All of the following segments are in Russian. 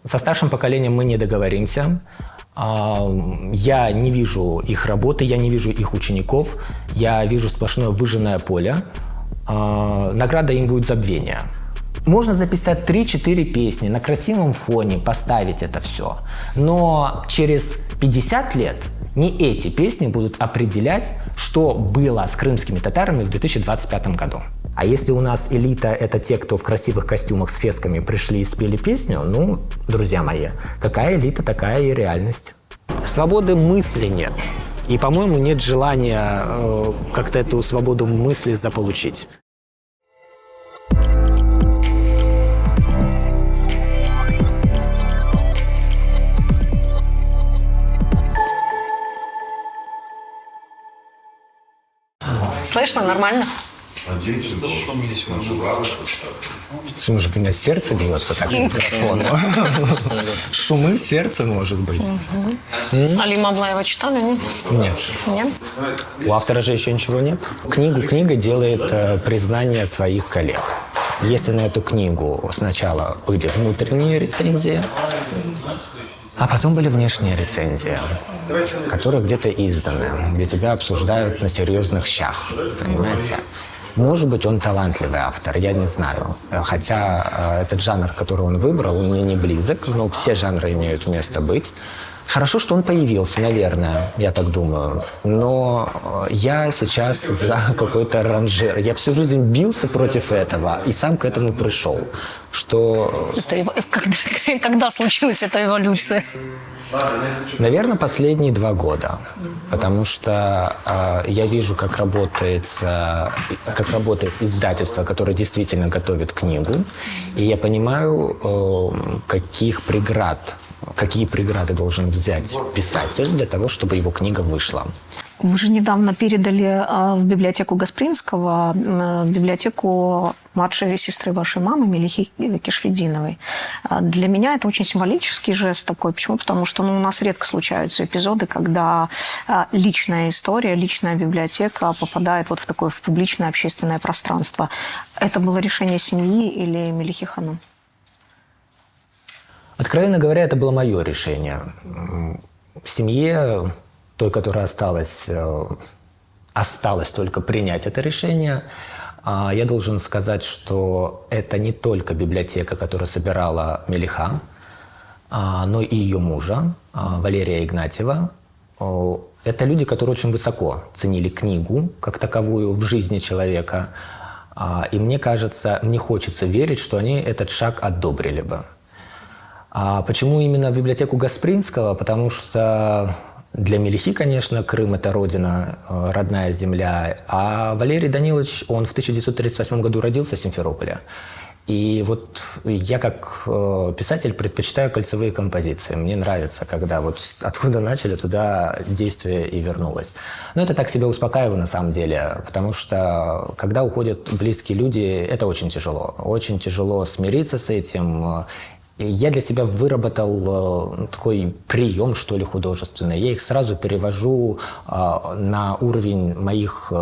Со старшим поколением мы не договоримся. Я не вижу их работы, я не вижу их учеников. Я вижу сплошное выжженное поле. Награда им будет забвение. Можно записать 3-4 песни, на красивом фоне поставить это все. Но через 50 лет не эти песни будут определять, что было с крымскими татарами в 2025 году. А если у нас элита – это те, кто в красивых костюмах с фесками пришли и спели песню, ну, друзья мои, какая элита, такая и реальность. Свободы мысли нет. И, по-моему, нет желания как-то эту свободу мысли заполучить. Слышно? Нормально? Может, у меня сердце бьется так к микрофону? Шумы сердца, может быть. Алима Аблаева читали, нет? Нет. Нет? У автора же еще ничего нет. Книга делает признание твоих коллег. Если на эту книгу сначала были внутренние рецензии, а потом были внешние рецензии, которые где-то изданы, где тебя обсуждают на серьезных щах, понимаете? Может быть, он талантливый автор, я не знаю. Хотя этот жанр, который он выбрал, он мне не близок, но все жанры имеют место быть. Хорошо, что он появился, наверное, я так думаю. Но я сейчас за какой-то ранжир. Я всю жизнь бился против этого и сам к этому пришел. Что... Когда случилась эта эволюция? Наверное, последние 2 года. Потому что я вижу, как работает издательство, которое действительно готовит книгу. И я понимаю, какие преграды должен взять писатель для того, чтобы его книга вышла. Вы же недавно передали в библиотеку Гаспринского, библиотеку младшей сестры вашей мамы, Мелихи Кишфетдиновой. Для меня это очень символический жест такой. Почему? Потому что у нас редко случаются эпизоды, когда личная история, личная библиотека попадает вот в публичное общественное пространство. Это было решение семьи или Мелихи Ханум? Откровенно говоря, это было мое решение. В семье, той, которая осталась только принять это решение. Я должен сказать, что это не только библиотека, которая собирала Мелиха, но и ее мужа, Валерия Игнатьева. Это люди, которые очень высоко ценили книгу как таковую в жизни человека. И мне кажется, мне хочется верить, что они этот шаг одобрили бы. А почему именно в библиотеку Гаспринского? Потому что для Мелихи, конечно, Крым – это родина, родная земля. А Валерий Данилович, он в 1938 году родился в Симферополе. И вот я как писатель предпочитаю кольцевые композиции. Мне нравится, когда вот откуда начали, туда действие и вернулось. Но это так себя успокаиваю на самом деле, потому что когда уходят близкие люди, это очень тяжело. Очень тяжело смириться с этим. Я для себя выработал такой прием, что ли, художественный. Я их сразу перевожу на уровень моих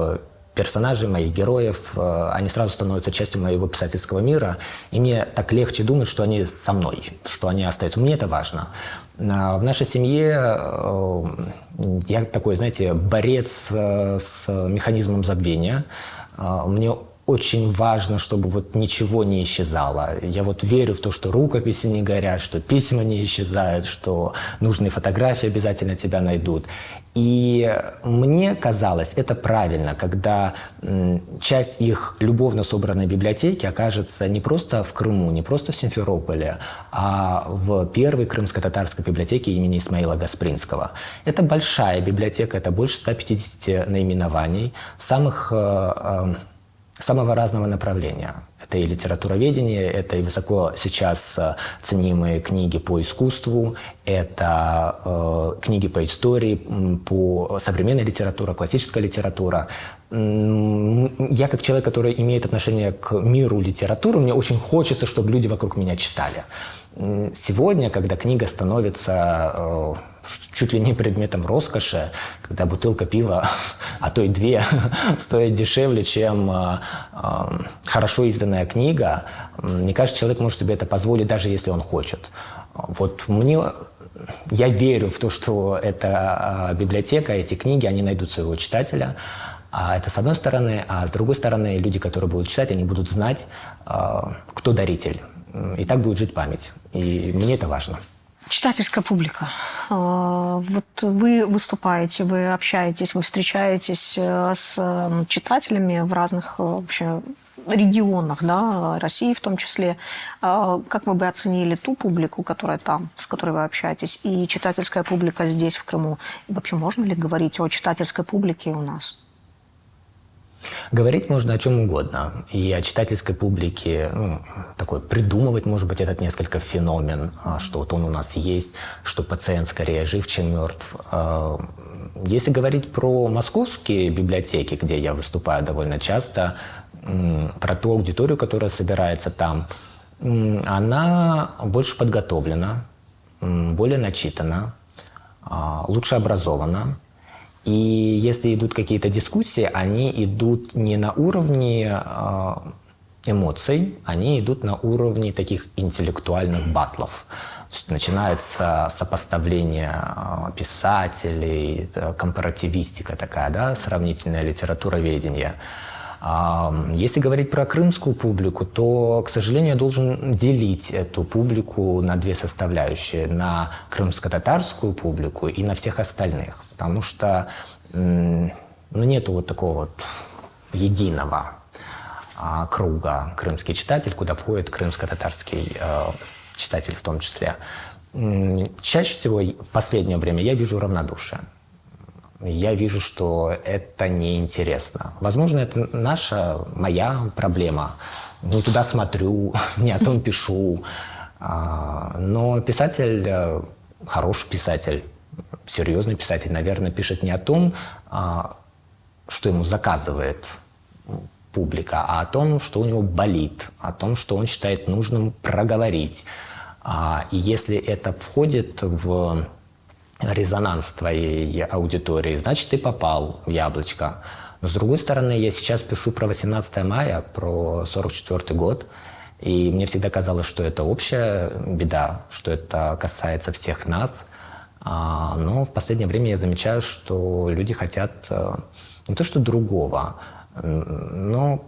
персонажей, моих героев. Они сразу становятся частью моего писательского мира. И мне так легче думать, что они со мной, что они остаются. Мне это важно. В нашей семье я такой, знаете, борец с механизмом забвения. Мне очень важно, чтобы вот ничего не исчезало. Я вот верю в то, что рукописи не горят, что письма не исчезают, что нужные фотографии обязательно тебя найдут. И мне казалось, это правильно, когда часть их любовно собранной библиотеки окажется не просто в Крыму, не просто в Симферополе, а в первой крымско-татарской библиотеке имени Исмаила Гаспринского. Это большая библиотека, это больше 150 наименований, самого разного направления. Это и литературоведение, это и высоко сейчас ценимые книги по искусству, это книги по истории, по современной литературе, классическая литература. Я как человек, который имеет отношение к миру литературы, мне очень хочется, чтобы люди вокруг меня читали. Сегодня, когда книга становится чуть ли не предметом роскоши, когда бутылка пива, а то и 2, стоит дешевле, чем хорошо изданная книга, мне кажется, человек может себе это позволить, даже если он хочет. Вот я верю в то, что эта библиотека, эти книги, они найдут своего читателя. А это с одной стороны, а с другой стороны, люди, которые будут читать, они будут знать, кто даритель. И так будет жить память. И мне это важно. Читательская публика. Вот вы выступаете, вы общаетесь, вы встречаетесь с читателями в разных вообще регионах, да, России в том числе. Как вы бы оценили ту публику, которая там, с которой вы общаетесь, и читательская публика здесь, в Крыму? И вообще можно ли говорить о читательской публике у нас? Говорить можно о чем угодно. И о читательской публике, такой придумывать, может быть, этот несколько феномен, что вот он у нас есть, что пациент скорее жив, чем мертв. Если говорить про московские библиотеки, где я выступаю довольно часто, про ту аудиторию, которая собирается там, она больше подготовлена, более начитана, лучше образована. И если идут какие-то дискуссии, они идут не на уровне эмоций, они идут на уровне таких интеллектуальных батлов. То есть начинается сопоставление писателей, компаративистика такая, да, сравнительное литературоведение. Если говорить про крымскую публику, то, к сожалению, я должен делить эту публику на две составляющие. На крымско-татарскую публику и на всех остальных. Потому что нету вот такого вот единого круга крымский читатель, куда входит крымско-татарский читатель в том числе. Чаще всего в последнее время я вижу равнодушие. Я вижу, что это неинтересно. Возможно, это моя проблема. Не туда смотрю, не о том пишу. Но писатель, хороший писатель, серьезный писатель, наверное, пишет не о том, что ему заказывает публика, а о том, что у него болит, о том, что он считает нужным проговорить. И если это входит в резонанс твоей аудитории, значит, ты попал в яблочко. Но, с другой стороны, я сейчас пишу про 18 мая, про 44 год, и мне всегда казалось, что это общая беда, что это касается всех нас. Но в последнее время я замечаю, что люди хотят не то что другого, но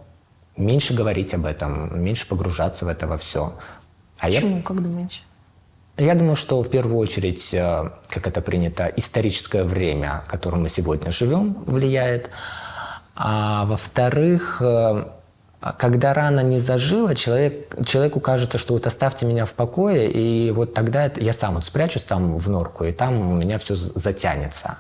меньше говорить об этом, меньше погружаться в это во все. Почему, как думаете? Я думаю, что в первую очередь, как это принято, историческое время, в котором мы сегодня живем, влияет. А во-вторых, когда рана не зажила, человеку кажется, что вот оставьте меня в покое, и вот тогда я сам вот спрячусь там в норку, и там у меня все затянется.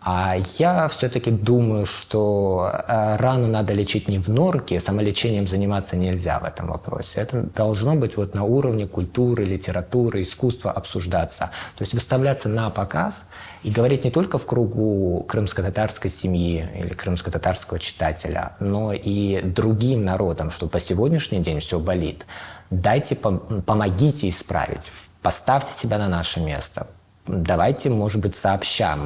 А я все-таки думаю, что рану надо лечить не в норке, самолечением заниматься нельзя в этом вопросе. Это должно быть вот на уровне культуры, литературы, искусства обсуждаться. То есть выставляться на показ и говорить не только в кругу крымско-татарской семьи или крымско-татарского читателя, но и другим народам, что по сегодняшний день все болит. Дайте, помогите исправить, поставьте себя на наше место. Давайте, может быть, сообща.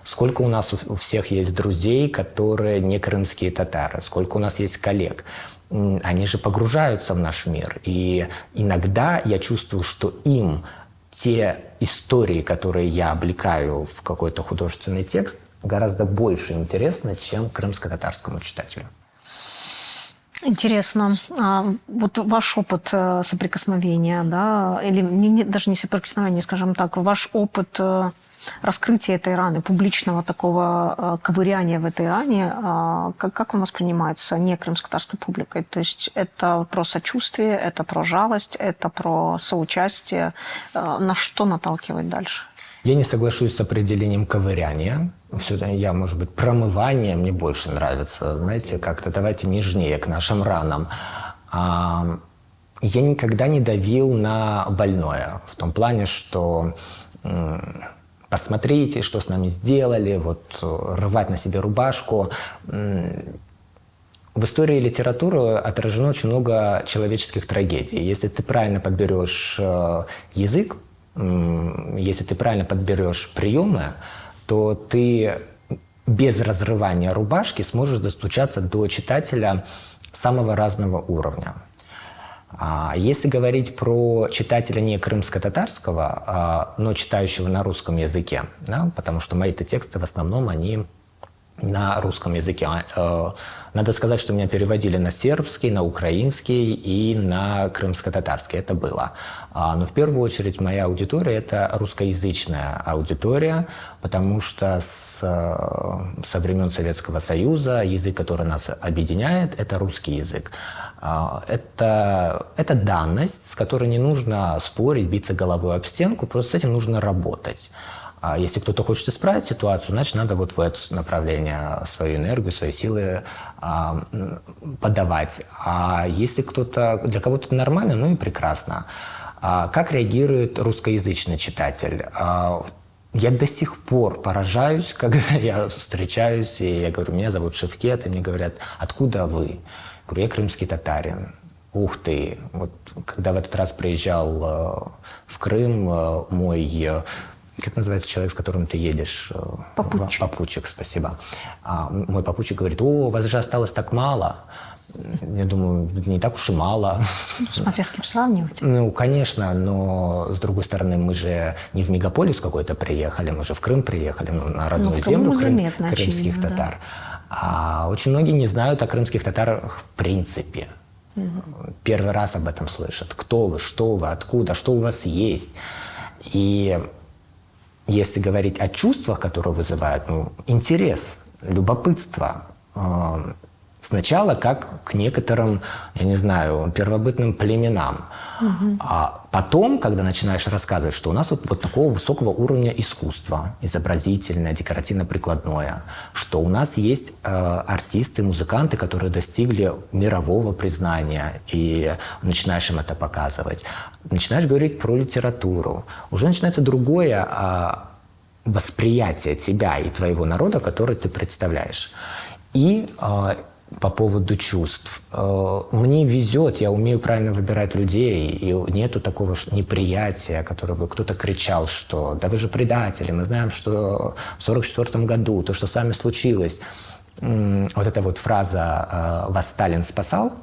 Сколько у нас у всех есть друзей, которые не крымские татары, сколько у нас есть коллег. Они же погружаются в наш мир. И иногда я чувствую, что им те истории, которые я облекаю в какой-то художественный текст, гораздо больше интересны, чем крымско-татарскому читателю. Интересно. Вот ваш опыт соприкосновения, да, или даже не соприкосновения, скажем так, ваш опыт раскрытия этой раны, публичного такого ковыряния в этой ране, как он воспринимается не крымско-татарской публикой? То есть это про сочувствие, это про жалость, это про соучастие. На что наталкивать дальше? Я не соглашусь с определением ковыряния. Все-таки может быть, промывание мне больше нравится. Знаете, как-то давайте нежнее к нашим ранам. Я никогда не давил на больное. В том плане, что посмотрите, что с нами сделали, вот рвать на себе рубашку. В истории литературы отражено очень много человеческих трагедий. Если ты правильно подберешь язык, если ты правильно подберешь приемы, то ты без разрывания рубашки сможешь достучаться до читателя самого разного уровня. Если говорить про читателя не крымско-татарского, но читающего на русском языке, да, потому что мои-то тексты в основном, они на русском языке. Надо сказать, что меня переводили на сербский, на украинский и на крымско-татарский. Это было. Но в первую очередь моя аудитория – это русскоязычная аудитория, потому что со времен Советского Союза язык, который нас объединяет, это русский язык. Это данность, с которой не нужно спорить, биться головой об стенку, просто с этим нужно работать. Если кто-то хочет исправить ситуацию, значит, надо вот в это направление свою энергию, свои силы подавать. А если для кого-то это нормально, ну и прекрасно. Как реагирует русскоязычный читатель? Я до сих пор поражаюсь, когда я встречаюсь, и я говорю, меня зовут Шевкет, и мне говорят, откуда вы? Я говорю, я крымский татарин. Ух ты! Вот когда в этот раз приезжал в Крым, мой... Как называется человек, с которым ты едешь? Попутчик. Попутчик, спасибо. Мой попутчик говорит, о, вас же осталось так мало. Я думаю, не так уж и мало. Смотря с кем сравнивать. Ну, конечно, но, с другой стороны, мы же не в мегаполис какой-то приехали, мы же в Крым приехали, на родную землю крымских татар. Да. Очень многие не знают о крымских татарах в принципе. Первый раз об этом слышат. Кто вы, что вы, откуда, что у вас есть. И если говорить о чувствах, которые вызывают, интерес, любопытство, сначала как к некоторым, я не знаю, первобытным племенам. А потом, когда начинаешь рассказывать, что у нас вот такого высокого уровня искусства, изобразительное, декоративно-прикладное, что у нас есть артисты, музыканты, которые достигли мирового признания, и начинаешь им это показывать. Начинаешь говорить про литературу. Уже начинается другое восприятие тебя и твоего народа, который ты представляешь. И по поводу чувств. Мне везет, я умею правильно выбирать людей, и нету такого неприятия, которое бы кто-то кричал, что «да вы же предатели, мы знаем, что в 1944 году то, что с вами случилось». Вот эта вот фраза «вас Сталин спасал»,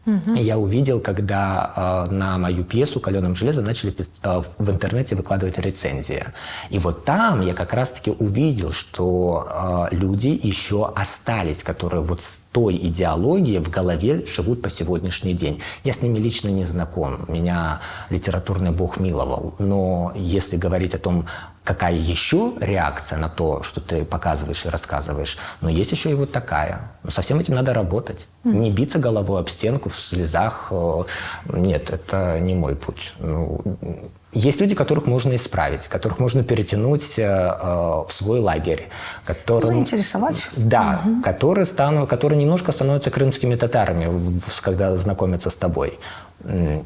и я увидел, когда на мою пьесу «Каленым железом» начали в интернете выкладывать рецензии. И вот там я как раз-таки увидел, что люди еще остались, которые вот с той идеологией в голове живут по сегодняшний день. Я с ними лично не знаком. Меня литературный бог миловал. Но если говорить о том, какая еще реакция на то, что ты показываешь и рассказываешь, но есть еще и вот такая. Но со всем этим надо работать. Не биться головой об стенку в слезах. Нет, это не мой путь. Есть люди, которых можно исправить, которых можно перетянуть в свой лагерь. Заинтересовать. Да, которые немножко становятся крымскими татарами, когда знакомятся с тобой.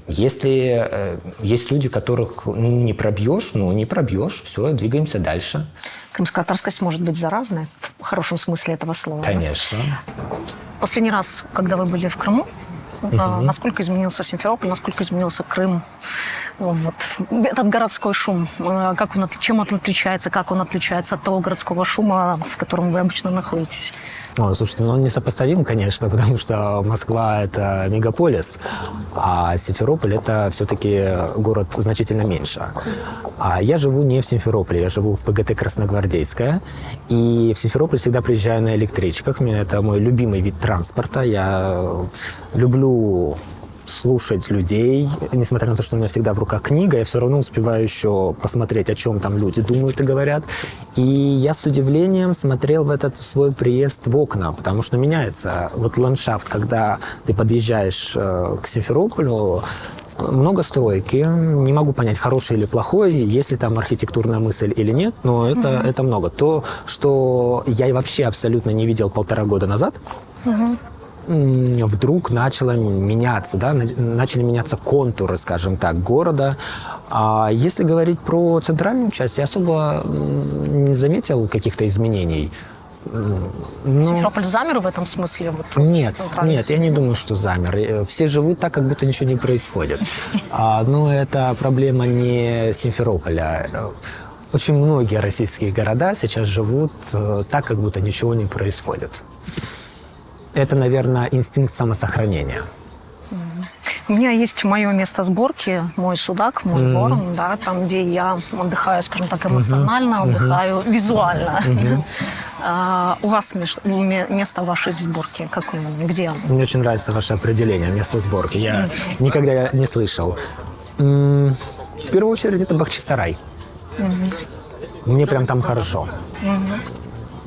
Если есть люди, которых не пробьешь, не пробьешь, все, двигаемся дальше. Крымско-татарскость может быть заразной, в хорошем смысле этого слова. Конечно. Последний раз, когда вы были в Крыму, насколько изменился Симферополь, насколько изменился Крым? Вот. Этот городской шум, чем он отличается, как он отличается от того городского шума, в котором вы обычно находитесь? Слушайте, он несопоставим, конечно, потому что Москва – это мегаполис, а Симферополь – это все-таки город значительно меньше. Я живу не в Симферополе, я живу в ПГТ Красногвардейская, и в Симферополь всегда приезжаю на электричках. Это мой любимый вид транспорта. Я люблю слушать людей, несмотря на то, что у меня всегда в руках книга, я все равно успеваю еще посмотреть, о чем там люди думают и говорят. И я с удивлением смотрел в этот свой приезд в окна, потому что меняется вот ландшафт, когда ты подъезжаешь к Симферополю. Много стройки, не могу понять, хороший или плохой, есть ли там архитектурная мысль или нет, но это много. То, что я вообще абсолютно не видел 1,5 года назад, вдруг начало меняться, начали меняться контуры, скажем так, города. А если говорить про центральную часть, я особо не заметил каких-то изменений. Симферополь замер в этом смысле? Нет, я не думаю, что замер. Все живут так, как будто ничего не происходит. Но это проблема не Симферополя. Очень многие российские города сейчас живут так, как будто ничего не происходит. Это, наверное, инстинкт самосохранения. У меня есть мое место сборки, мой судак, мой ворон, да, там, где я отдыхаю, скажем так, эмоционально, отдыхаю визуально. У вас место вашей сборки какое? Где оно? Мне очень нравится ваше определение, место сборки. Я никогда не слышал. В первую очередь это Бахчисарай. Мне прям там хорошо.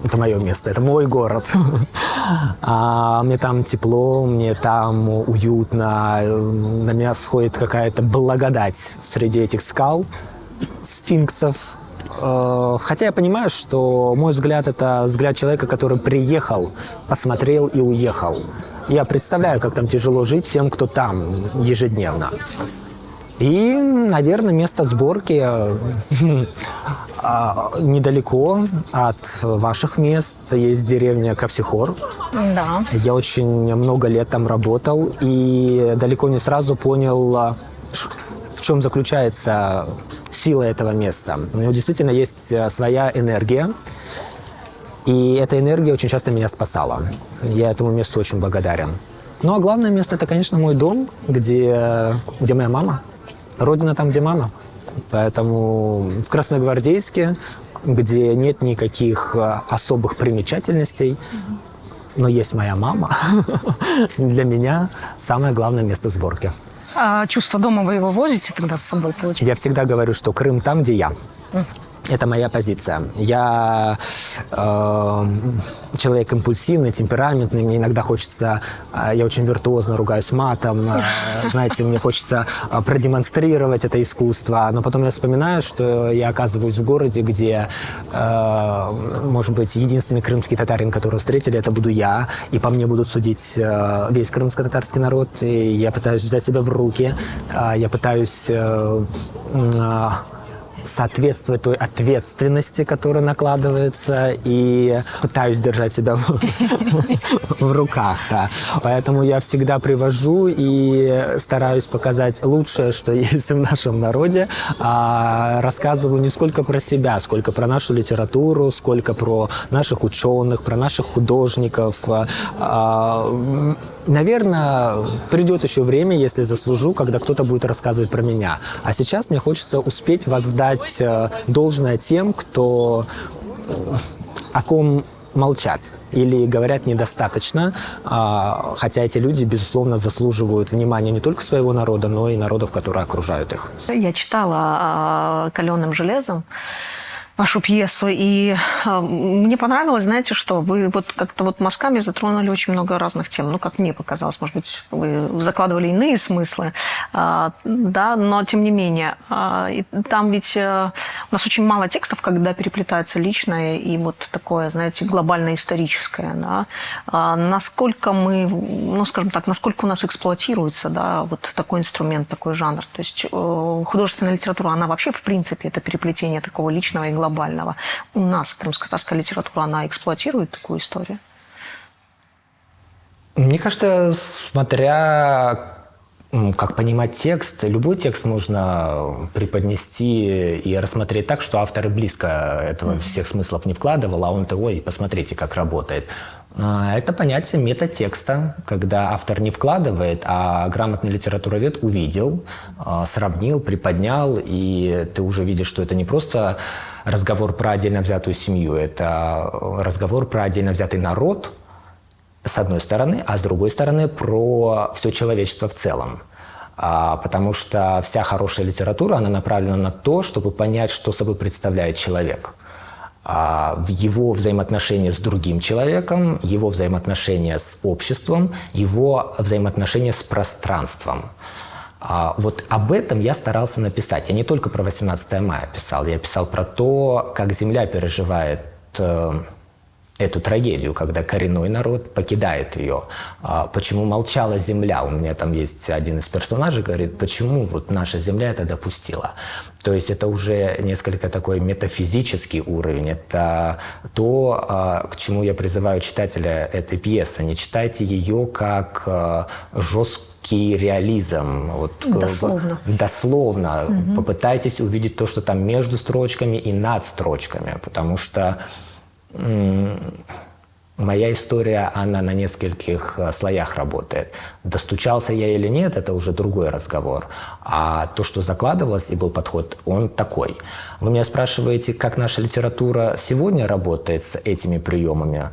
Это мое место, это мой город. Мне там тепло, мне там уютно. На меня сходит какая-то благодать среди этих скал, сфинксов. Хотя я понимаю, что мой взгляд – это взгляд человека, который приехал, посмотрел и уехал. Я представляю, как там тяжело жить тем, кто там ежедневно. И, наверное, место сборки недалеко от ваших мест. Есть деревня Капсихор. Да. Я очень много лет там работал и далеко не сразу понял, в чем заключается сила этого места. У него действительно есть своя энергия. И эта энергия очень часто меня спасала. Я этому месту очень благодарен. Ну а главное место – это, конечно, мой дом, где моя мама. Родина там, где мама. Поэтому в Красногвардейске, где нет никаких особых примечательностей, но есть моя мама, для меня самое главное место сборки. А чувство дома вы его возите тогда с собой, получается? Я всегда говорю, что Крым там, где я. Это моя позиция. Я человек импульсивный, темпераментный. Мне иногда хочется... Я очень виртуозно ругаюсь матом. Знаете, мне хочется продемонстрировать это искусство. Но потом я вспоминаю, что я оказываюсь в городе, где, может быть, единственный крымский татарин, которого встретили, это буду я. И по мне будут судить весь крымско-татарский народ. И я пытаюсь взять себя в руки. Я пытаюсь... соответствовать той ответственности, которая накладывается, и пытаюсь держать себя в руках. Поэтому я всегда привожу и стараюсь показать лучшее, что есть в нашем народе. Рассказываю не сколько про себя, сколько про нашу литературу, сколько про наших ученых, про наших художников. Наверное, придет еще время, если заслужу, когда кто-то будет рассказывать про меня. А сейчас мне хочется успеть воздать должное тем, о ком молчат или говорят недостаточно, хотя эти люди, безусловно, заслуживают внимания не только своего народа, но и народов, которые окружают их. Я читала «Каленым железом» вашу пьесу, и мне понравилось, знаете, что вы вот как-то вот мазками затронули очень много разных тем. Ну, как мне показалось, может быть, вы закладывали иные смыслы, да, но тем не менее. Там ведь у нас очень мало текстов, когда переплетается личное и вот такое, знаете, глобально-историческое, да. Насколько мы, ну, скажем так, насколько у нас эксплуатируется, да, вот такой инструмент, такой жанр. То есть художественная литература, она вообще, в принципе, это переплетение такого личного и глобального. У нас крымско-татарская литература, она эксплуатирует такую историю? Мне кажется, смотря как понимать текст, любой текст можно преподнести и рассмотреть так, что автор и близко этого всех смыслов не вкладывал, а он-то, ой, посмотрите, как работает. Это понятие метатекста, когда автор не вкладывает, а грамотный литературовед увидел, сравнил, приподнял, и ты уже видишь, что это не просто разговор про отдельно взятую семью, это разговор про отдельно взятый народ, с одной стороны, а с другой стороны про все человечество в целом. Потому что вся хорошая литература, она направлена на то, чтобы понять, что собой представляет человек. В его взаимоотношения с другим человеком, его взаимоотношения с обществом, его взаимоотношения с пространством. Вот об этом я старался написать. Я не только про 18 мая писал, я писал про то, как Земля переживает эту трагедию, когда коренной народ покидает ее. Почему молчала земля? У меня там есть один из персонажей, говорит, почему вот наша земля это допустила. То есть это уже несколько такой метафизический уровень. Это то, к чему я призываю читателя этой пьесы. Не читайте ее как жесткий реализм. Вот, дословно. Дословно. Попытайтесь увидеть то, что там между строчками и над строчками. Потому что Моя история, она на нескольких слоях работает. Достучался я или нет, это уже другой разговор. А то, что закладывалось и был подход, он такой. Вы меня спрашиваете, как наша литература сегодня работает с этими приемами.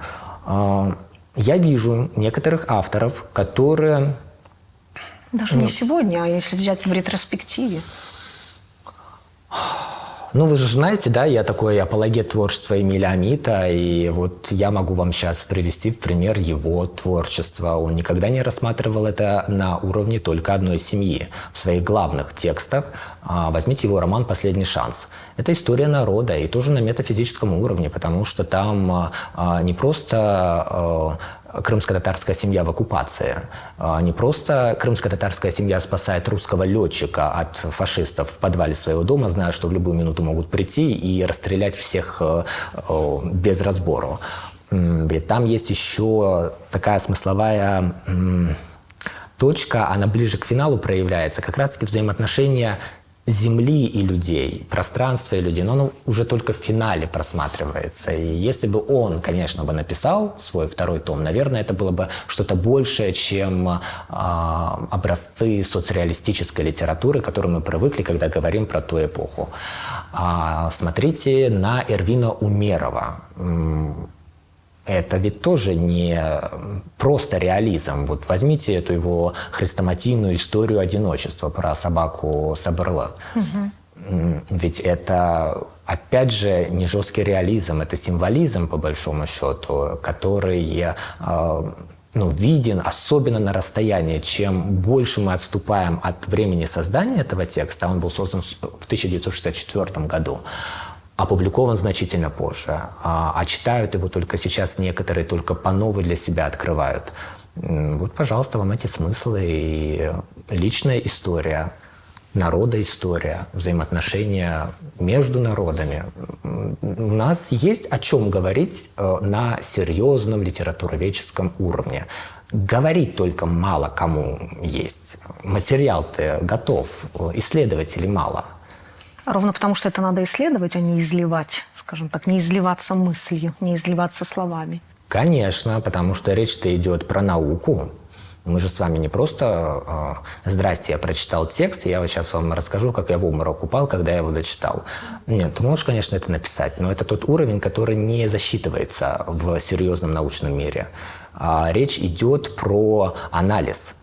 Я вижу некоторых авторов, которые... Даже не сегодня, а если взять в ретроспективе. Ну, вы же знаете, да, я такой апологет творчества Эмиля Амита, и вот я могу вам сейчас привести в пример его творчества. Он никогда не рассматривал это на уровне только одной семьи. В своих главных текстах возьмите его роман «Последний шанс». Это история народа, и тоже на метафизическом уровне, потому что там не просто крымско-татарская семья в оккупации. Не просто крымско-татарская семья спасает русского летчика от фашистов в подвале своего дома, зная, что в любую минуту могут прийти и расстрелять всех без разбору. Ведь там есть еще такая смысловая точка, она ближе к финалу проявляется, как раз-таки взаимоотношения земли и людей, пространства и людей, но оно уже только в финале просматривается. И если бы он, конечно, бы написал свой второй том, наверное, это было бы что-то большее, чем образцы соцреалистической литературы, к которой мы привыкли, когда говорим про ту эпоху. Смотрите на Эрвина Умерова. Это ведь тоже не просто реализм. Вот возьмите эту его хрестоматийную историю одиночества про собаку Саберлы. Ведь это, опять же, не жесткий реализм, это символизм, по большому счету, который виден особенно на расстоянии. Чем больше мы отступаем от времени создания этого текста, он был создан в 1964 году, опубликован значительно позже, а читают его только сейчас некоторые, только по новой для себя открывают. Вот, пожалуйста, вам эти смыслы и личная история, народа история, взаимоотношения между народами. У нас есть о чем говорить на серьезном литературоведческом уровне. Говорить только мало кому есть. Материал-то готов, исследователей мало. Ровно потому, что это надо исследовать, а не изливать, скажем так, не изливаться мыслью, не изливаться словами. Конечно, потому что речь-то идет про науку. Мы же с вами не просто «Здрасте, я прочитал текст, и я вот сейчас вам расскажу, как я в обморок упал, когда я его дочитал». Нет, ты можешь, конечно, это написать, но это тот уровень, который не засчитывается в серьезном научном мире. Речь идет про анализ.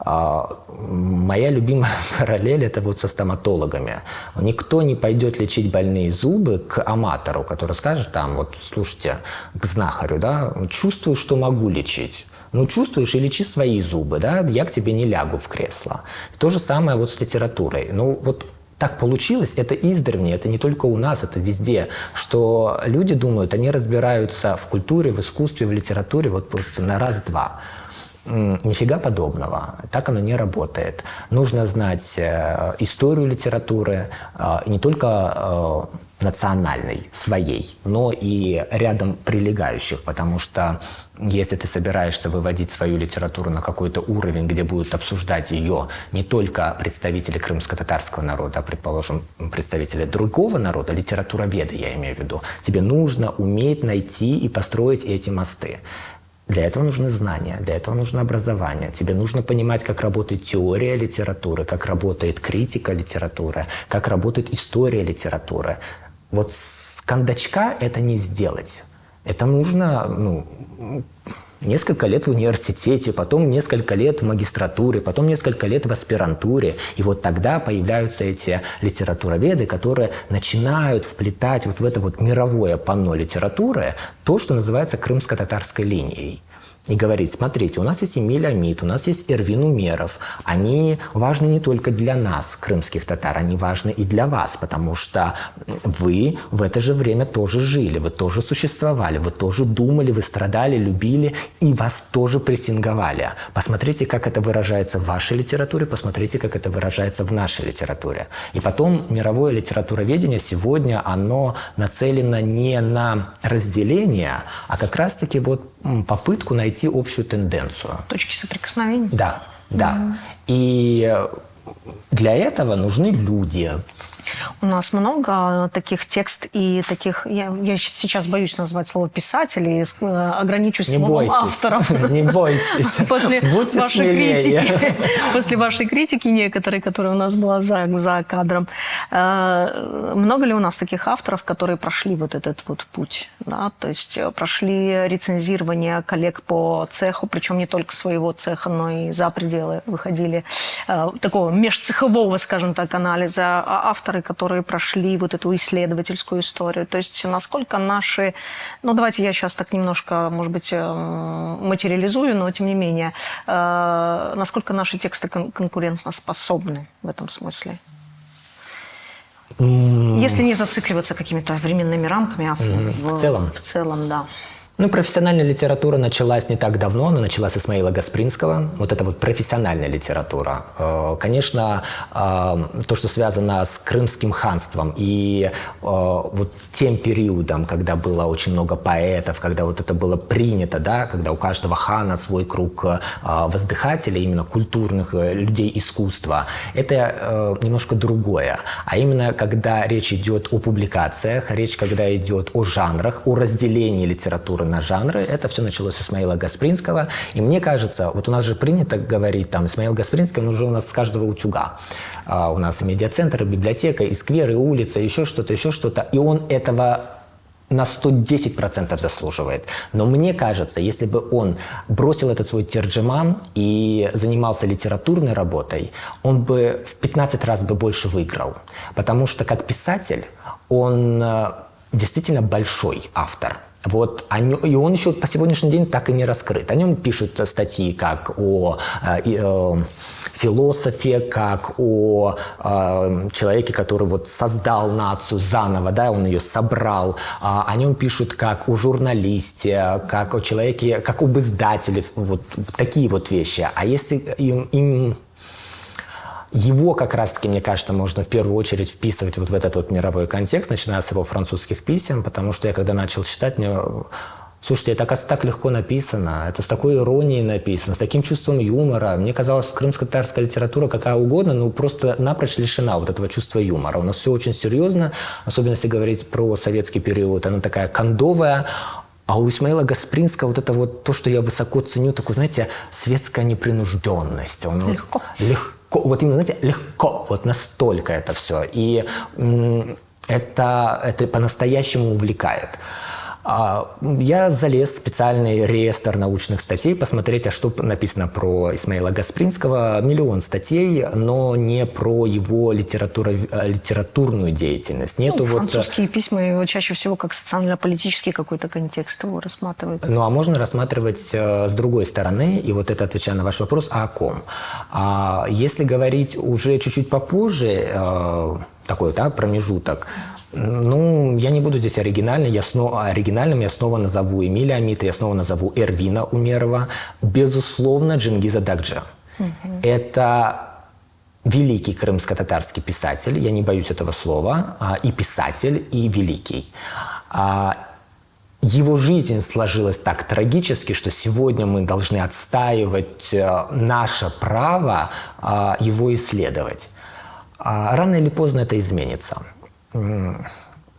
Моя любимая параллель – это вот со стоматологами. Никто не пойдет лечить больные зубы к аматору, который скажет там, вот, слушайте, к знахарю, да, чувствую, что могу лечить. Ну, чувствуешь и лечи свои зубы, да, я к тебе не лягу в кресло. То же самое вот с литературой. Ну, вот так получилось, это издревле, это не только у нас, это везде, что люди думают, они разбираются в культуре, в искусстве, в литературе вот просто на раз-два. Нифига подобного. Так оно не работает. Нужно знать историю литературы, не только национальной, своей, но и рядом прилегающих, потому что если ты собираешься выводить свою литературу на какой-то уровень, где будут обсуждать ее не только представители крымско-татарского народа, а, предположим, представители другого народа, литературоведы, я имею в виду, тебе нужно уметь найти и построить эти мосты. Для этого нужны знания, для этого нужно образование. Тебе нужно понимать, как работает теория литературы, как работает критика литературы, как работает история литературы. Вот с кондачка это не сделать. Это нужно, несколько лет в университете, потом несколько лет в магистратуре, потом несколько лет в аспирантуре. И вот тогда появляются эти литературоведы, которые начинают вплетать вот в это вот мировое панно литературы то, что называется крымско-татарской линией. И говорить, смотрите, у нас есть Эмиль Амит, у нас есть Эрвин Умеров. Они важны не только для нас, крымских татар, они важны и для вас, потому что вы в это же время тоже жили, вы тоже существовали, вы тоже думали, вы страдали, любили, и вас тоже прессинговали. Посмотрите, как это выражается в вашей литературе, посмотрите, как это выражается в нашей литературе. И потом мировое литературоведение сегодня, оно нацелено не на разделение, а как раз-таки вот попытку найти общую тенденцию. Точки соприкосновения. Да, да. И для этого нужны люди. У нас много таких и таких... Я сейчас боюсь назвать слово писателей, ограничусь Не словом бойтесь, авторов. не бойтесь. После Будьте вашей смелее. критики, после вашей критики некоторой, которая у нас была за кадром, много ли у нас таких авторов, которые прошли вот этот вот путь, да? То есть прошли рецензирование коллег по цеху, причем не только своего цеха, но и за пределы выходили такого межцехового, скажем так, анализа, авторы, которые прошли вот эту исследовательскую историю. То есть насколько наши... Ну, давайте я сейчас так немножко, может быть, материализую, но тем не менее, насколько наши тексты конкурентоспособны в этом смысле? Если не зацикливаться какими-то временными рамками, а В целом? В целом, да. Ну, профессиональная литература началась не так давно, она началась с Исмаила Гаспринского. Вот это вот профессиональная литература. Конечно, то, что связано с Крымским ханством и вот тем периодом, когда было очень много поэтов, когда вот это было принято, да, когда у каждого хана свой круг воздыхателей, именно культурных людей искусства, это немножко другое. А именно, когда речь идет о публикациях, речь, когда идет о жанрах, о разделении литературы на жанры. Это все началось с Исмаила Гаспринского. И мне кажется, вот у нас же принято говорить, там, Исмаил Гаспринский, он уже у нас с каждого утюга. У нас и медиацентр, и библиотека, и сквер, и улица, еще что-то, еще что-то. И он этого на 110% заслуживает. Но мне кажется, если бы он бросил этот свой терджеман и занимался литературной работой, он бы в 15 раз бы больше выиграл. Потому что как писатель он действительно большой автор. Вот, и он еще по сегодняшний день так и не раскрыт. О нем пишут статьи как о философе, как о человеке, который вот создал нацию заново, да, он ее собрал. О нем пишут как о журналисте, как о человеке, как об издателе, вот такие вот вещи. А если им его как раз-таки, мне кажется, можно в первую очередь вписывать вот в этот вот мировой контекст, начиная с его французских писем, потому что я когда начал читать, мне... Слушайте, это так легко написано, это с такой иронией написано, с таким чувством юмора. Мне казалось, крымско-татарская литература какая угодно, но просто напрочь лишена вот этого чувства юмора. У нас все очень серьезно, особенно если говорить про советский период, она такая кондовая. А у Исмаила Гаспринского вот это вот то, что я высоко ценю, такую, знаете, светская непринужденность. Он Легко. Вот именно, знаете, легко, вот настолько это все. И это по-настоящему увлекает. Я залез в специальный реестр научных статей, посмотреть, а что написано про Исмаила Гаспринского. Миллион статей, но не про его литературную деятельность. Нету французские письма его чаще всего как социально-политический какой-то контекст его рассматривают. Ну, а можно рассматривать с другой стороны, и вот это отвечая на ваш вопрос, о ком? Если говорить уже чуть-чуть попозже, такой, да, промежуток, ну, я не буду здесь оригинальным, я снова назову Эмиля Амита, я снова назову Эрвина Умерова, безусловно, Джингиза Дагджа. Это великий крымско-татарский писатель, я не боюсь этого слова, и писатель, и великий. Его жизнь сложилась так трагически, что сегодня мы должны отстаивать наше право его исследовать. Рано или поздно это изменится.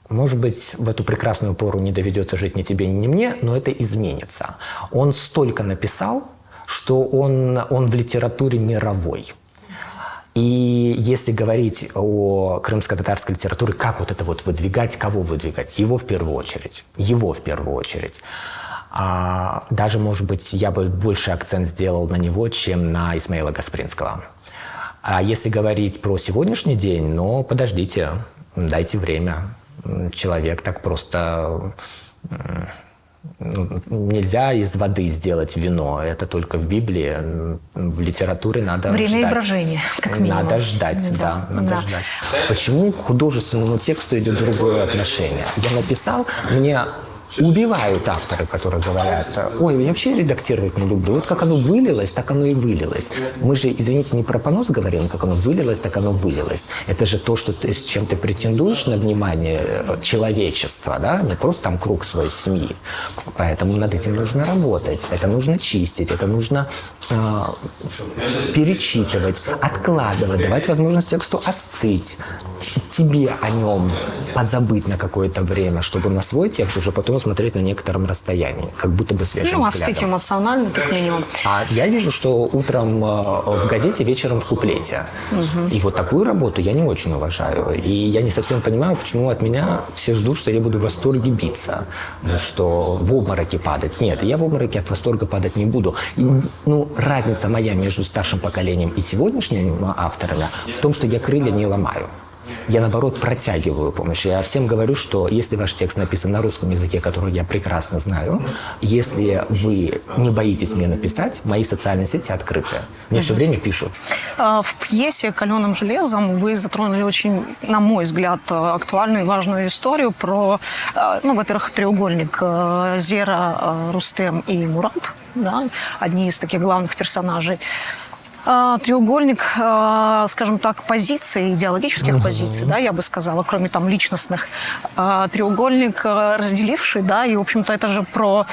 Может быть, в эту прекрасную пору не доведется жить ни тебе, ни мне, но это изменится. Он столько написал, что он в литературе мировой. И если говорить о крымско-татарской литературе, как вот это вот выдвигать, кого выдвигать? Его в первую очередь. Даже, может быть, я бы больше акцент сделал на него, чем на Исмаила Гаспринского. А если говорить про сегодняшний день, ну, подождите, дайте время. Человек так просто... Нельзя из воды сделать вино. Это только в Библии. В литературе надо время ждать. Время и брожение, как минимум. Надо ждать, да, надо ждать. Почему к художественному тексту идет другое отношение? Я написал, мне убивают авторы, которые говорят: ой, я вообще редактировать не люблю. Вот как оно вылилось, так оно и вылилось. Мы же, извините, не про понос говорим, как оно вылилось, так оно вылилось. Это же то, что с чем ты претендуешь на внимание человечества, да, не просто там круг своей семьи. Поэтому над этим нужно работать, это нужно чистить, это нужно перечитывать, откладывать, давать возможность тексту остыть, тебе о нем позабыть на какое-то время, чтобы на свой текст уже потом смотреть на некотором расстоянии, как будто бы свежим взглядом. Остыть эмоционально, как минимум. А я вижу, что утром в газете, вечером в куплете. И вот такую работу я не очень уважаю. И я не совсем понимаю, почему от меня все ждут, что я буду в восторге биться, что в обмороке падать. Нет, я в обмороке от восторга падать не буду. И, разница моя между старшим поколением и сегодняшними авторами в том, что я крылья не ломаю. Я, наоборот, протягиваю помощь. Я всем говорю, что если ваш текст написан на русском языке, который я прекрасно знаю, если вы не боитесь мне написать, мои социальные сети открыты. Мне все время пишут. В пьесе «Каленым железом» вы затронули очень, на мой взгляд, актуальную и важную историю про, во-первых, треугольник Зера, Рустем и Мурат, да, одни из таких главных персонажей. Треугольник, скажем так, позиций, идеологических позиций, да, я бы сказала, кроме там личностных. Треугольник, разделивший, да, и, в общем-то, это же про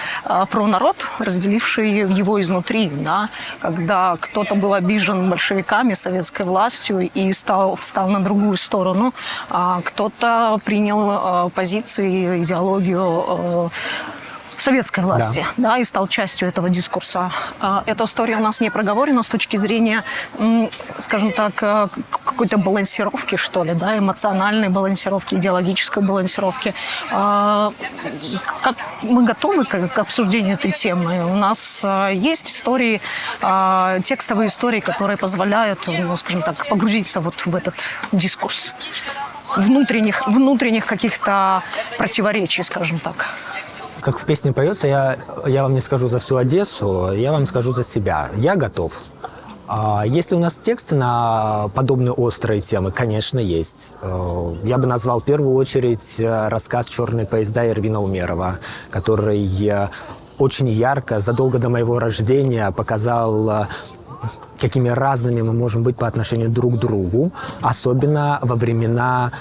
народ, разделивший его изнутри, да, когда кто-то был обижен большевиками, советской властью и встал на другую сторону, а кто-то принял позиции, идеологию советской власти, да, и стал частью этого дискурса. Эта история у нас не проговорена с точки зрения, скажем так, какой-то балансировки, что ли, да, эмоциональной балансировки, идеологической балансировки. Как мы готовы к обсуждению этой темы? У нас есть истории, текстовые истории, которые позволяют, скажем так, погрузиться вот в этот дискурс внутренних каких-то противоречий, скажем так. Как в песне поется, я вам не скажу за всю Одессу, я вам скажу за себя. Я готов. Если у нас тексты на подобные острые темы, конечно, есть. Я бы назвал в первую очередь рассказ «Черные поезда» Эрвина Умерова, который очень ярко, задолго до моего рождения, показал, какими разными мы можем быть по отношению друг к другу, особенно во времена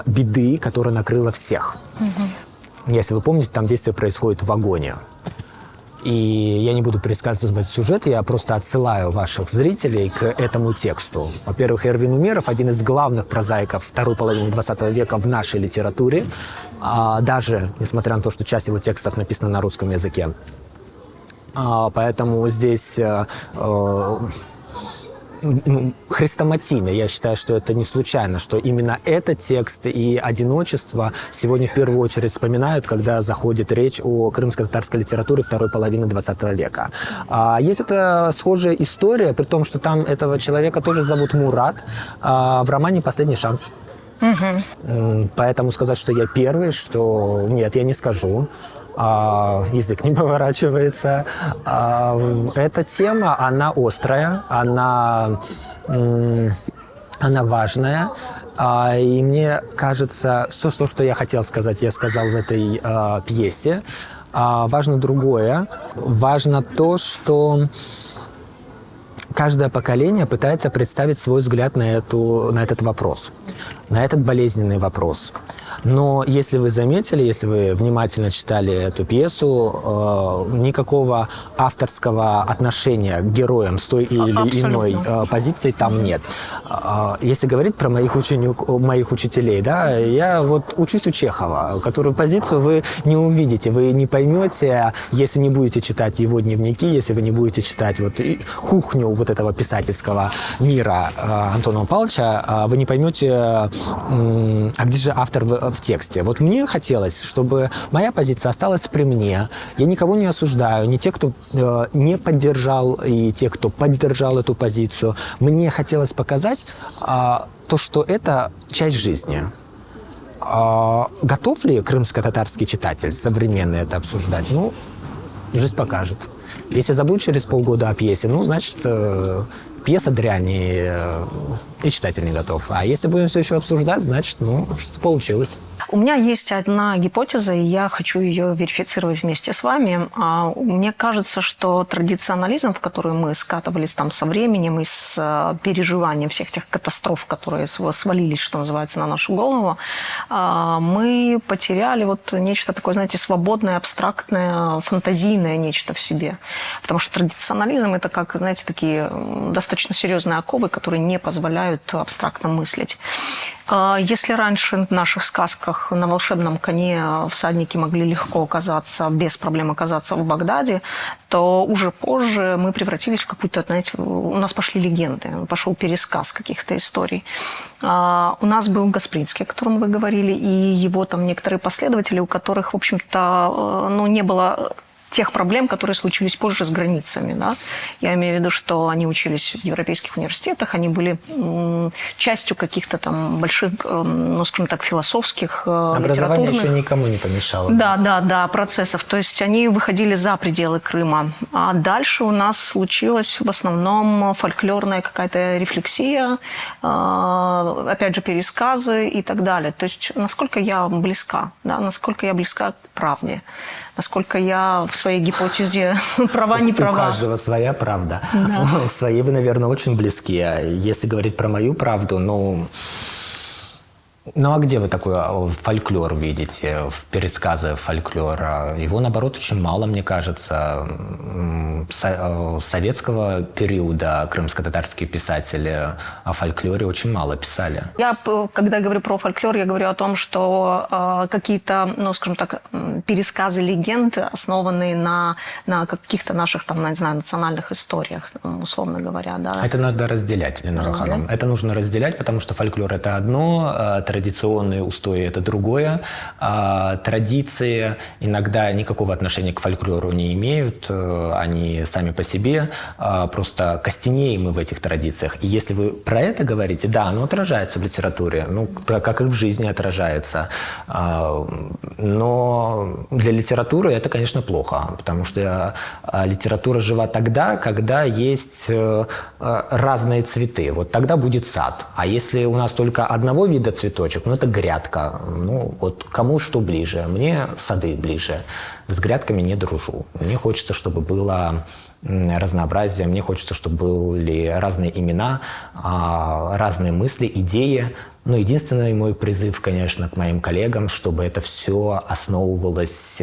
беды, которая накрыла всех. Если вы помните, там действие происходит в вагоне. И я не буду пересказывать сюжет, я просто отсылаю ваших зрителей к этому тексту. Во-первых, Эрвин Умеров – один из главных прозаиков второй половины XX века в нашей литературе, даже несмотря на то, что часть его текстов написана на русском языке. Поэтому здесь хрестоматийно. Я считаю, что это не случайно, что именно этот текст и одиночество сегодня в первую очередь вспоминают, когда заходит речь о крымско-татарской литературе второй половины XX века. Есть эта схожая история, при том, что там этого человека тоже зовут Мурат, в романе «Последний шанс». Поэтому сказать, что я первый, что нет, я не скажу. Язык не поворачивается. Эта тема, она острая, она важная. И мне кажется, все, что я хотел сказать, я сказал в этой пьесе. Важно другое. Важно то, что каждое поколение пытается представить свой взгляд на этот вопрос, на этот болезненный вопрос. Но если вы заметили, если вы внимательно читали эту пьесу, никакого авторского отношения к героям с той или иной позицией там нет. Если говорить про моих учителей, да, я вот учусь у Чехова, которую позицию вы не увидите, вы не поймете, если не будете читать его дневники, если вы не будете читать вот кухню вот этого писательского мира Антона Павловича, вы не поймете, а где же автор в тексте. Вот мне хотелось, чтобы моя позиция осталась при мне. Я никого не осуждаю, ни те, кто не поддержал, и те, кто поддержал эту позицию. Мне хотелось показать то, что это часть жизни. Готов ли крымско-татарский читатель современный это обсуждать? Жизнь покажет. Если забудут через полгода о пьесе, значит, пьеса дрянь, и читатель не готов. А если будем все еще обсуждать, значит, ну, что-то получилось. У меня есть одна гипотеза, и я хочу ее верифицировать вместе с вами. Мне кажется, что традиционализм, в который мы скатывались там со временем и с переживанием всех тех катастроф, которые свалились, что называется, на нашу голову, мы потеряли вот нечто такое, знаете, свободное, абстрактное, фантазийное нечто в себе. Потому что традиционализм – это как, знаете, такие достаточно серьезные оковы, которые не позволяют абстрактно мыслить. Если раньше в наших сказках на волшебном коне всадники могли легко оказаться, без проблем оказаться в Багдаде, то уже позже мы превратились в какую-то, знаете, у нас пошли легенды, пошел пересказ каких-то историй. У нас был Гаспринский, о котором вы говорили, и его там некоторые последователи, у которых, в общем-то, ну, не было тех проблем, которые случились позже с границами. Да? Я имею в виду, что они учились в европейских университетах, они были частью каких-то там больших, ну, скажем так, философских, Образование литературных... еще никому не помешало. Да, процессов. То есть они выходили за пределы Крыма. А дальше у нас случилась в основном фольклорная какая-то рефлексия, опять же, пересказы и так далее. То есть насколько я близка, да, насколько я близка к правде, насколько я в своей гипотезе права, не права. У каждого своя правда. Да. Свои вы, наверное, очень близки. Если говорить про мою правду, ну а где вы такой фольклор видите, в пересказы фольклора? Его, наоборот, очень мало, мне кажется. С советского периода крымско-татарские писатели о фольклоре очень мало писали. Я, когда говорю про фольклор, я говорю о том, что какие-то, ну, скажем так, пересказы легенд, основанные на каких-то наших, там, не знаю, национальных историях, условно говоря. Да. Это надо разделять, Ленора Ханом. Это нужно разделять, потому что фольклор – это одно, традиционные устои – это другое. Традиции иногда никакого отношения к фольклору не имеют, они сами по себе, просто костенеем мы в этих традициях. И если вы про это говорите, да, оно отражается в литературе, ну, как и в жизни отражается. Но для литературы это, конечно, плохо, потому что литература жива тогда, когда есть разные цветы. Вот тогда будет сад. А если у нас только одного вида цветочек, ну, это грядка. Ну, вот кому что ближе? Мне сады ближе. С грядками не дружу. Мне хочется, чтобы было разнообразие, мне хочется, чтобы были разные имена, разные мысли, идеи. Но единственный мой призыв, конечно, к моим коллегам, чтобы это все основывалось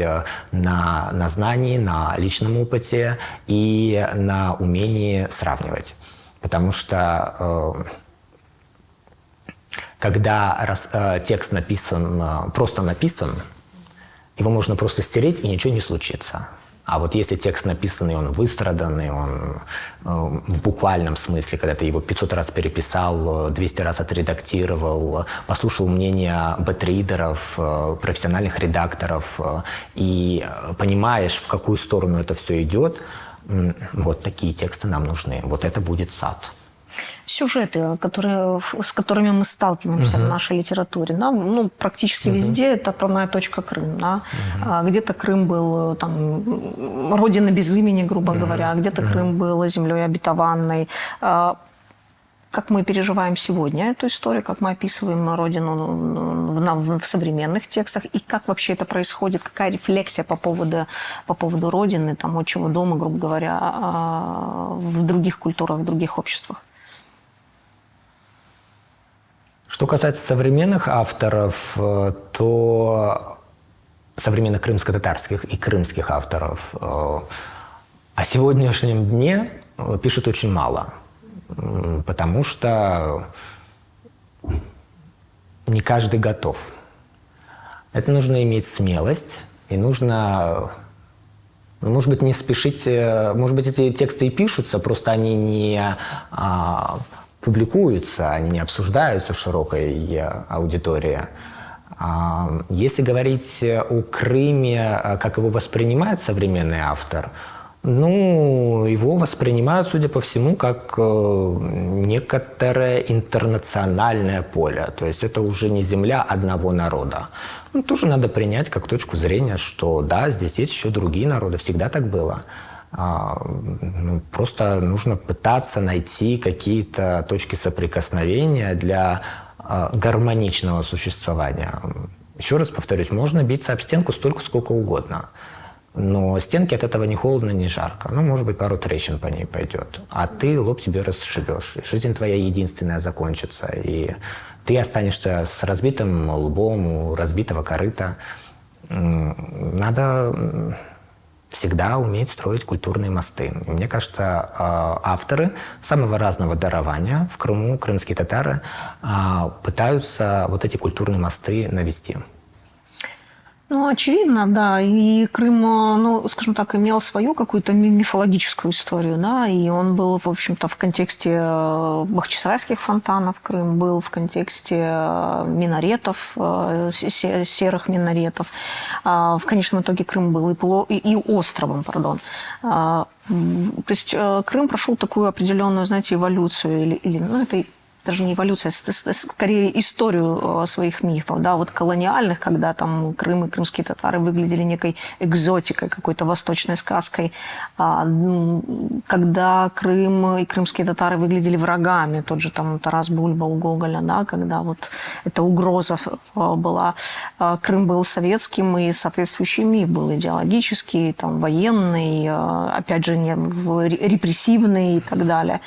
на знании, на личном опыте и на умении сравнивать. Потому что когда текст просто написан, его можно просто стереть, и ничего не случится. А вот если текст написанный, он выстраданный, он в буквальном смысле, когда ты его 500 раз переписал, 200 раз отредактировал, послушал мнения бэтридеров, профессиональных редакторов, и понимаешь, в какую сторону это все идет, вот такие тексты нам нужны. Вот это будет сад. Сюжеты, с которыми мы сталкиваемся в нашей литературе, да, ну, практически везде это отправная точка Крым. Да. Где-то Крым был там, родина без имени, грубо говоря, где-то Крым был землей обетованной. Как мы переживаем сегодня эту историю, как мы описываем родину в современных текстах, и как вообще это происходит, какая рефлексия по поводу родины, там, отчего дома, грубо говоря, в других культурах, в других обществах. Что касается современных авторов, то современных крымско-татарских и крымских авторов о сегодняшнем дне пишут очень мало, потому что не каждый готов. Это нужно иметь смелость, и нужно, может быть, не спешить, может быть, эти тексты и пишутся, просто они не публикуются, они не обсуждаются в широкой аудитории. Если говорить о Крыме, как его воспринимает современный автор, ну, его воспринимают, судя по всему, как некоторое интернациональное поле. То есть это уже не земля одного народа. Ну, тоже надо принять как точку зрения, что да, здесь есть еще другие народы, всегда так было. Просто нужно пытаться найти какие-то точки соприкосновения для гармоничного существования. Еще раз повторюсь, можно биться об стенку столько, сколько угодно. Но стенке от этого ни холодно, ни жарко. Может быть, пару трещин по ней пойдет. А ты лоб себе расшибешь. И жизнь твоя единственная закончится. И ты останешься с разбитым лбом у разбитого корыта. Надо всегда уметь строить культурные мосты. И мне кажется, авторы самого разного дарования в Крыму, крымские татары, пытаются вот эти культурные мосты навести. Очевидно, да. И Крым, скажем так, имел свою какую-то мифологическую историю, да, и он был, в общем-то, в контексте бахчисарайских фонтанов, Крым был в контексте минаретов, серых минаретов. В конечном итоге Крым был и островом, пардон. То есть Крым прошел такую определенную, знаете, эволюцию, это даже не эволюция, скорее историю своих мифов, да, вот колониальных, когда там Крым и крымские татары выглядели некой экзотикой, какой-то восточной сказкой, когда Крым и крымские татары выглядели врагами, тот же там Тарас Бульба у Гоголя, да, когда вот эта угроза была. Крым был советским, и соответствующий миф был идеологический, там, военный, опять же, не репрессивный и так далее.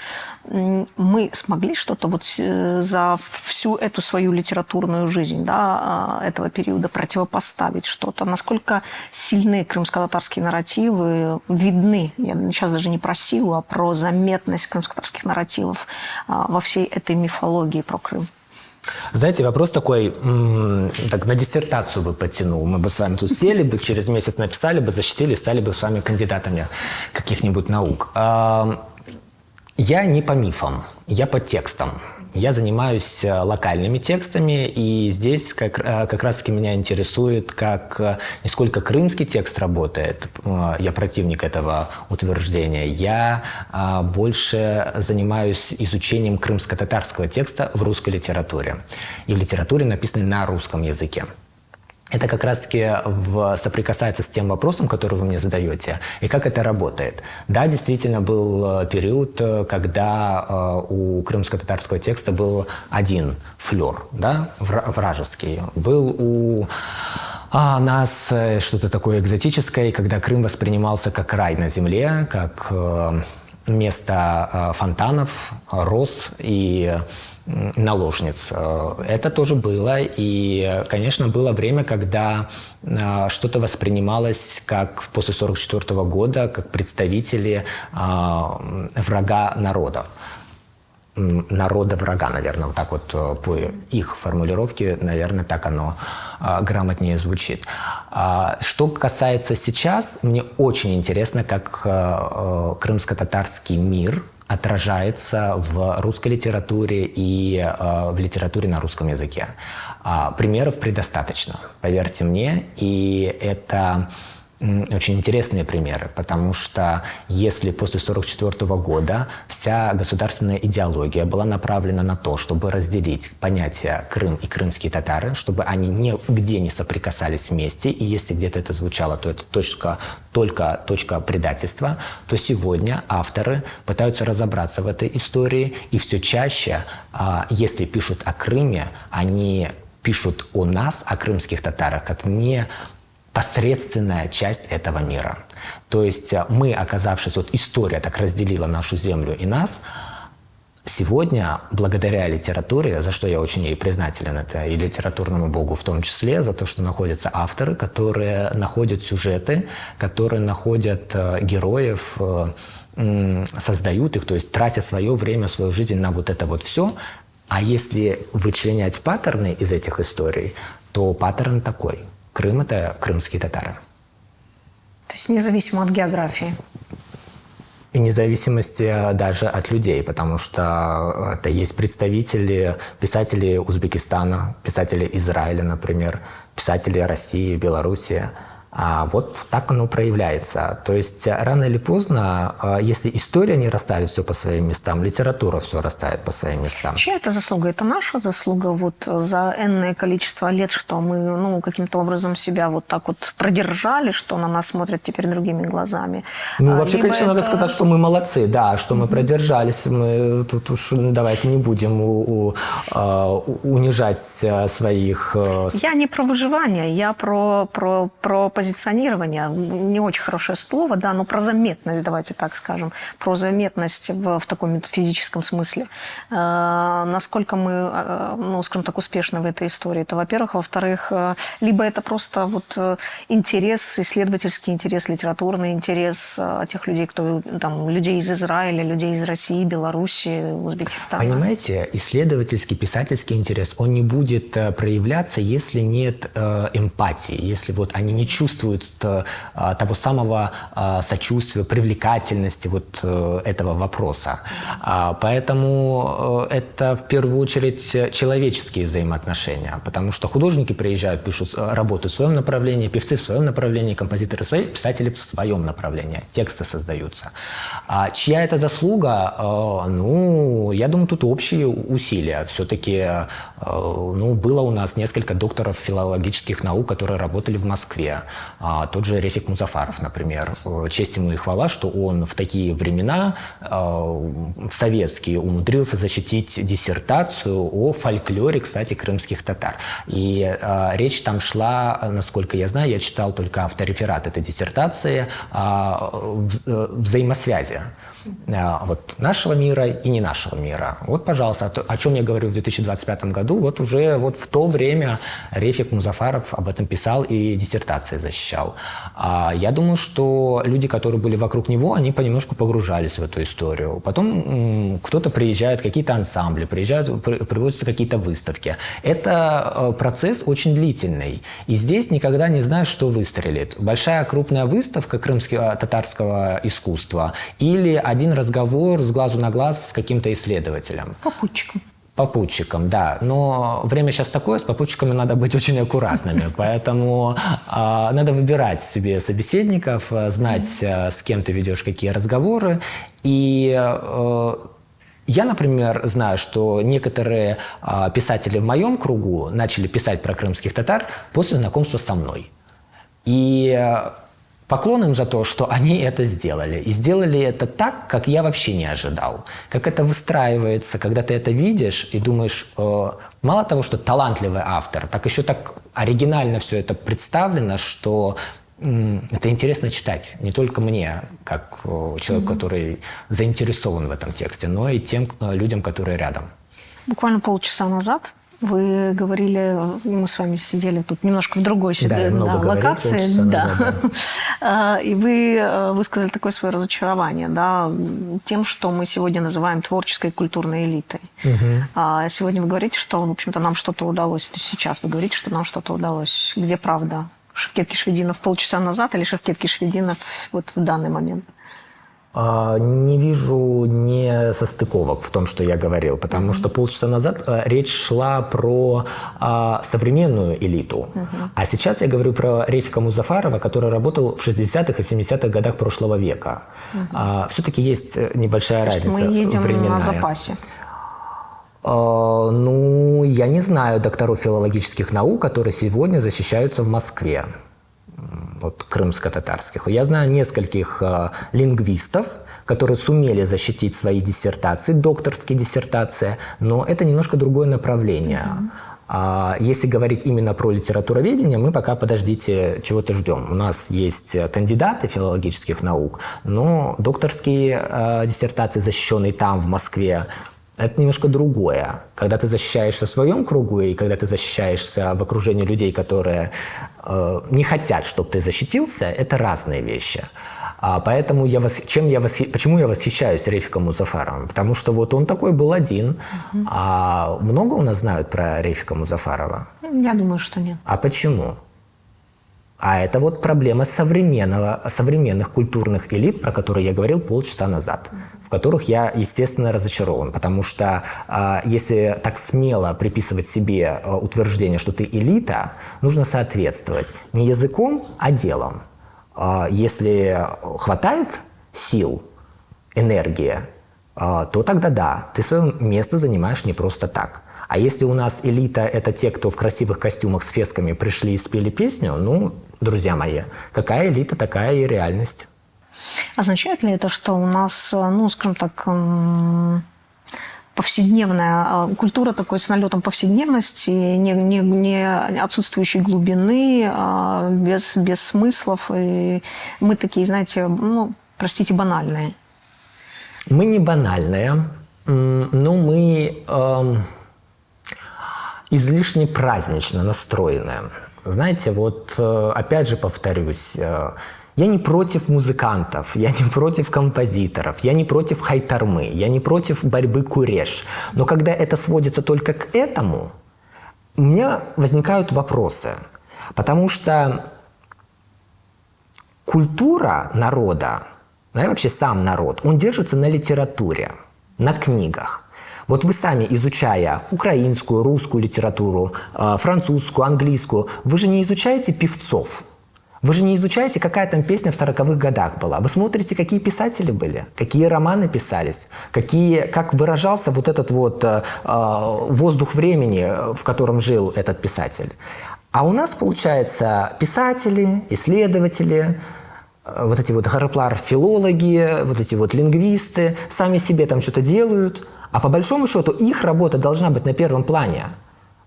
Мы смогли что-то вот за всю эту свою литературную жизнь, да, этого периода противопоставить что-то? Насколько сильны крымско-татарские нарративы, видны? Я сейчас даже не про силу, а про заметность крымско-татарских нарративов во всей этой мифологии про Крым. Знаете, вопрос такой, так на диссертацию бы потянул. Мы бы с вами тут сели бы, через месяц написали бы, защитили, стали бы с вами кандидатами каких-нибудь наук. Я не по мифам, я по текстам. Я занимаюсь локальными текстами, и здесь как раз-таки меня интересует, как не сколько крымский текст работает, я противник этого утверждения, я больше занимаюсь изучением крымско-татарского текста в русской литературе и в литературе, написанной на русском языке. Это как раз-таки соприкасается с тем вопросом, который вы мне задаете, и как это работает. Да, действительно, был период, когда у крымско-татарского текста был один флер, да, вражеский. Был у нас что-то такое экзотическое, когда Крым воспринимался как рай на земле, как место фонтанов, роз и наложниц. Это тоже было. И, конечно, было время, когда что-то воспринималось как после 1944 года, как представители врага народов. Народа-врага, наверное, вот так вот по их формулировке, наверное, так оно грамотнее звучит. Что касается сейчас, мне очень интересно, как крымско-татарский мир отражается в русской литературе и в литературе на русском языке. Примеров предостаточно, поверьте мне, и это очень интересные примеры, потому что если после 1944 года вся государственная идеология была направлена на то, чтобы разделить понятия Крым и крымские татары, чтобы они нигде не соприкасались вместе, и если где-то это звучало, то это только точка предательства, то сегодня авторы пытаются разобраться в этой истории, и все чаще, если пишут о Крыме, они пишут о нас, о крымских татарах, как непосредственная часть этого мира. То есть мы, оказавшись, вот история так разделила нашу землю и нас, сегодня, благодаря литературе, за что я очень ей признателен, это и литературному богу в том числе, за то, что находятся авторы, которые находят сюжеты, которые находят героев, создают их, то есть тратят свое время, свою жизнь на вот это вот все. А если вычленять паттерны из этих историй, то паттерн такой. Крым – это крымские татары. То есть независимо от географии. И независимости даже от людей, потому что это есть писатели Узбекистана, писатели Израиля, например, писатели России, Белоруссии. Вот так оно проявляется. То есть рано или поздно, если история не расставит все по своим местам, литература все расставит по своим местам. Чья это заслуга? Это наша заслуга вот за энное количество лет, что мы каким-то образом себя вот так вот продержали, что на нас смотрят теперь другими глазами. Вообще, Либо конечно, надо сказать, что мы молодцы, да, что мы продержались. Мы тут уж давайте не будем унижать своих... Я не про выживание, я про позиционирование. Не очень хорошее слово, да, но про заметность, давайте так скажем. Про заметность в таком физическом смысле. Насколько мы, скажем так, успешны в этой истории, это, во-первых. Во-вторых, либо это просто вот интерес, исследовательский интерес, литературный интерес тех людей, людей из Израиля, людей из России, Беларуси, Узбекистана. Понимаете, исследовательский, писательский интерес, он не будет проявляться, если нет эмпатии, если вот они не чувствуют того самого сочувствия, привлекательности вот этого вопроса. Поэтому это в первую очередь человеческие взаимоотношения, потому что художники приезжают, пишут работы в своем направлении, певцы в своем направлении, композиторы в своем, писатели в своем направлении, тексты создаются. Чья это заслуга? Я думаю, тут общие усилия. Все-таки было у нас несколько докторов филологических наук, которые работали в Москве. Тот же Рефик Музафаров, например. Честь ему и хвала, что он в такие времена советские умудрился защитить диссертацию о фольклоре, кстати, крымских татар. И речь там шла, насколько я знаю, я читал только автореферат этой диссертации, взаимосвязи вот нашего мира и не нашего мира. Вот, пожалуйста, о чем я говорю в 2025 году, вот уже вот в то время Рефик Музафаров об этом писал и диссертации защищал. Я думаю, что люди, которые были вокруг него, они понемножку погружались в эту историю. Потом кто-то приезжает, какие-то ансамбли, приводятся какие-то выставки. Это процесс очень длительный. И здесь никогда не знаешь, что выстрелит. Большая крупная выставка крымско-татарского искусства или один разговор с глазу на глаз с каким-то исследователем. Попутчиком, да. Но время сейчас такое, с попутчиками надо быть очень аккуратными. Поэтому надо выбирать себе собеседников, знать, с кем ты ведешь какие разговоры. И я, например, знаю, что некоторые писатели в моем кругу начали писать про крымских татар после знакомства со мной. И поклон им за то, что они это сделали. И сделали это так, как я вообще не ожидал. Как это выстраивается, когда ты это видишь и думаешь, мало того, что талантливый автор, так еще так оригинально все это представлено, что это интересно читать. Не только мне, как человеку, который заинтересован в этом тексте, но и тем людям, которые рядом. Буквально полчаса назад вы говорили, мы с вами сидели тут немножко в другой локации. И вы высказали такое свое разочарование, да, тем, что мы сегодня называем творческой и культурной элитой. Сегодня вы говорите, что, в общем-то, нам что-то удалось. Сейчас вы говорите, что нам что-то удалось. Где правда? Шевкет Кишвединов полчаса назад или Шевкет Кишвединов вот в данный момент? Не вижу несостыковок в том, что я говорил, потому что полчаса назад речь шла про современную элиту. А сейчас я говорю про Рефика Музафарова, который работал в 60-х и 70-х годах прошлого века. Все-таки есть небольшая разница мы едем временная. На запасе. Я не знаю докторов филологических наук, которые сегодня защищаются в Москве. Вот, крымско-татарских. Я знаю нескольких лингвистов, которые сумели защитить свои диссертации, докторские диссертации, но это немножко другое направление. Если говорить именно про литературоведение, мы пока, подождите, чего-то ждем. У нас есть кандидаты филологических наук, но докторские диссертации, защищенные там, в Москве, это немножко другое. Когда ты защищаешься в своем кругу и когда ты защищаешься в окружении людей, которые не хотят, чтобы ты защитился, это разные вещи. Поэтому почему я восхищаюсь Рефиком Музафаровым? Потому что вот он такой был один. А много у нас знают про Рефика Музафарова? Я думаю, что нет. А почему? А это вот проблема современных культурных элит, про которые я говорил полчаса назад, в которых я, естественно, разочарован. Потому что если так смело приписывать себе утверждение, что ты элита, нужно соответствовать не языком, а делом. Если хватает сил, энергии, то тогда да, ты свое место занимаешь не просто так. А если у нас элита – это те, кто в красивых костюмах с фесками пришли и спели песню, ну, друзья мои, какая элита, такая и реальность. Означает ли это, что у нас, ну, скажем так, повседневная культура такой с налетом повседневности, не отсутствующей глубины, без смыслов, и мы такие, знаете, ну, простите, банальные? Мы не банальные, но мы излишне празднично настроены. Знаете, вот опять же повторюсь, я не против музыкантов, я не против композиторов, я не против хайтармы, я не против борьбы куреш. Но когда это сводится только к этому, у меня возникают вопросы. Потому что культура народа, ну и вообще сам народ, он держится на литературе, на книгах. Вот вы сами, изучая украинскую, русскую литературу, французскую, английскую, вы же не изучаете певцов. Вы же не изучаете, какая там песня в 40-х годах была. Вы смотрите, какие писатели были, какие романы писались, как выражался вот этот вот воздух времени, в котором жил этот писатель. А у нас, получается, писатели, исследователи, вот эти вот гароплар-филологи, вот эти вот лингвисты сами себе там что-то делают, а по большому счету их работа должна быть на первом плане.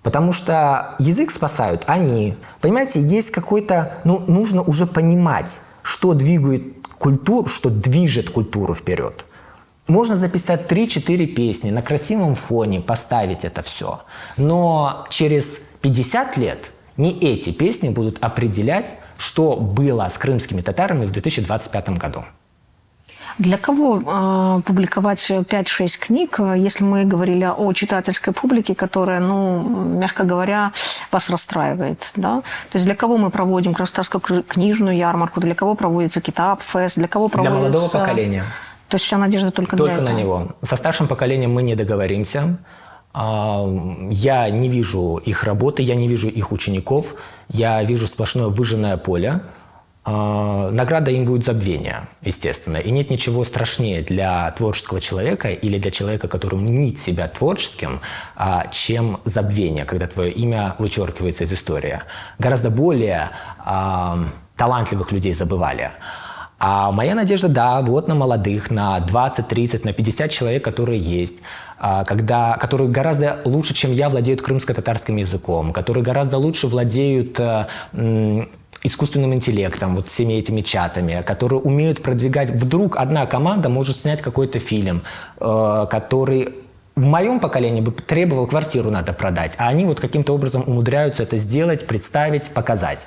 Потому что язык спасают они. Понимаете, есть какой-то... Ну, нужно уже понимать, что двигает культуру, что движет культуру вперед. Можно записать 3-4 песни, на красивом фоне поставить это все. Но через 50 лет не эти песни будут определять, что было с крымскими татарами в 2025 году. Для кого публиковать 5-6 книг, если мы говорили о читательской публике, которая, ну, мягко говоря, вас расстраивает? Да? То есть для кого мы проводим Красноярскую книжную ярмарку, для кого проводится Китап-фест, для кого проводится... Для молодого поколения. То есть вся надежда только для этого? Только на него. Со старшим поколением мы не договоримся. Я не вижу их работы, я не вижу их учеников, я вижу сплошное выжженное поле. Награда им будет забвение, естественно. И нет ничего страшнее для творческого человека или для человека, который мнит себя творческим, чем забвение, когда твое имя вычеркивается из истории. Гораздо более талантливых людей забывали. А моя надежда, да, вот на молодых, на 20, 30, на 50 человек, которые есть, которые гораздо лучше, чем я, владеют крымско-татарским языком, которые гораздо лучше владеют искусственным интеллектом, вот всеми этими чатами, которые умеют продвигать. Вдруг одна команда может снять какой-то фильм, который в моем поколении бы требовал, квартиру надо продать, а они вот каким-то образом умудряются это сделать, представить, показать.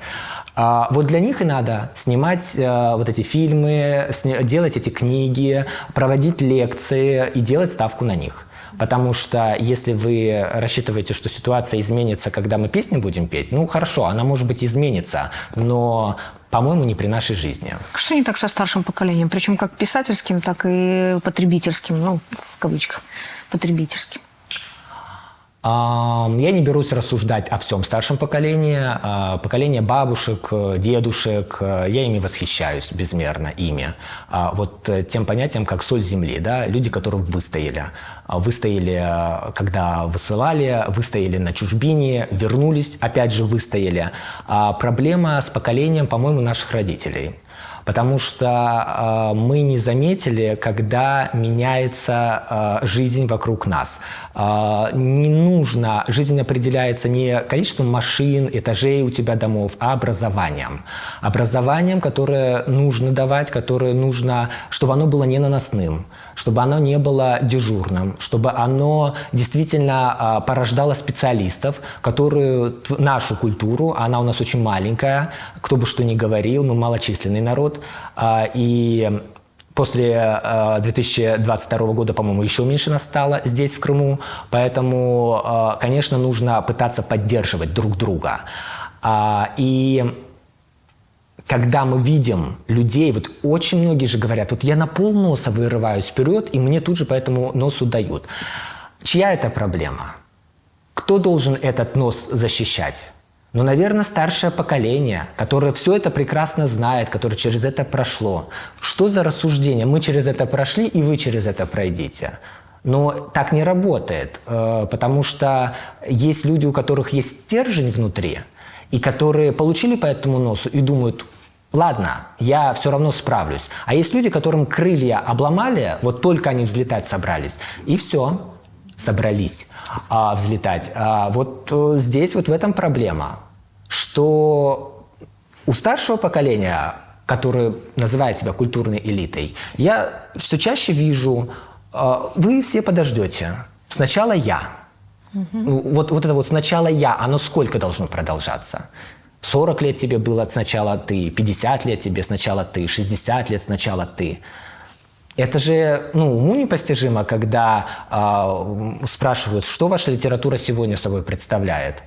Вот для них и надо снимать вот эти фильмы, делать эти книги, проводить лекции и делать ставку на них. Потому что если вы рассчитываете, что ситуация изменится, когда мы песни будем петь, ну хорошо, она может быть изменится, но, по-моему, не при нашей жизни. Что не так со старшим поколением? Причем как писательским, так и потребительским, ну, в кавычках, потребительским. Я не берусь рассуждать о всем старшем поколении. Поколение бабушек, дедушек, я ими восхищаюсь безмерно, ими. Вот тем понятием, как соль земли, да, люди, которые выстояли. Выстояли, когда высылали, выстояли на чужбине, вернулись, опять же выстояли. Проблема с поколением, по-моему, наших родителей. Потому что мы не заметили, когда меняется жизнь вокруг нас. Не нужно, жизнь определяется не количеством машин, этажей у тебя домов, а образованием. Образованием, которое нужно давать, которое нужно, чтобы оно было не наносным, чтобы оно не было дежурным, чтобы оно действительно порождало специалистов, которые нашу культуру, она у нас очень маленькая, кто бы что ни говорил, мы малочисленный народ, и после 2022 года, по-моему, еще меньше нас стало здесь, в Крыму, поэтому, конечно, нужно пытаться поддерживать друг друга. И когда мы видим людей, вот очень многие же говорят, вот я на полноса вырываюсь вперед, и мне тут же по этому носу дают. Чья это проблема? Кто должен этот нос защищать? Ну, наверное, старшее поколение, которое все это прекрасно знает, которое через это прошло. Что за рассуждение? Мы через это прошли, и вы через это пройдите. Но так не работает, потому что есть люди, у которых есть стержень внутри, и которые получили по этому носу и думают, ладно, я все равно справлюсь. А есть люди, которым крылья обломали, вот только они взлетать собрались, и все, собрались взлетать. Вот здесь вот в этом проблема, что у старшего поколения, которое называет себя культурной элитой, я все чаще вижу, вы все подождете. Сначала я. Вот это вот сначала я, оно сколько должно продолжаться? 40 лет тебе было, сначала ты, 50 лет тебе, сначала ты, 60 лет, сначала ты. Это же уму непостижимо, когда спрашивают, что ваша литература сегодня собой представляет.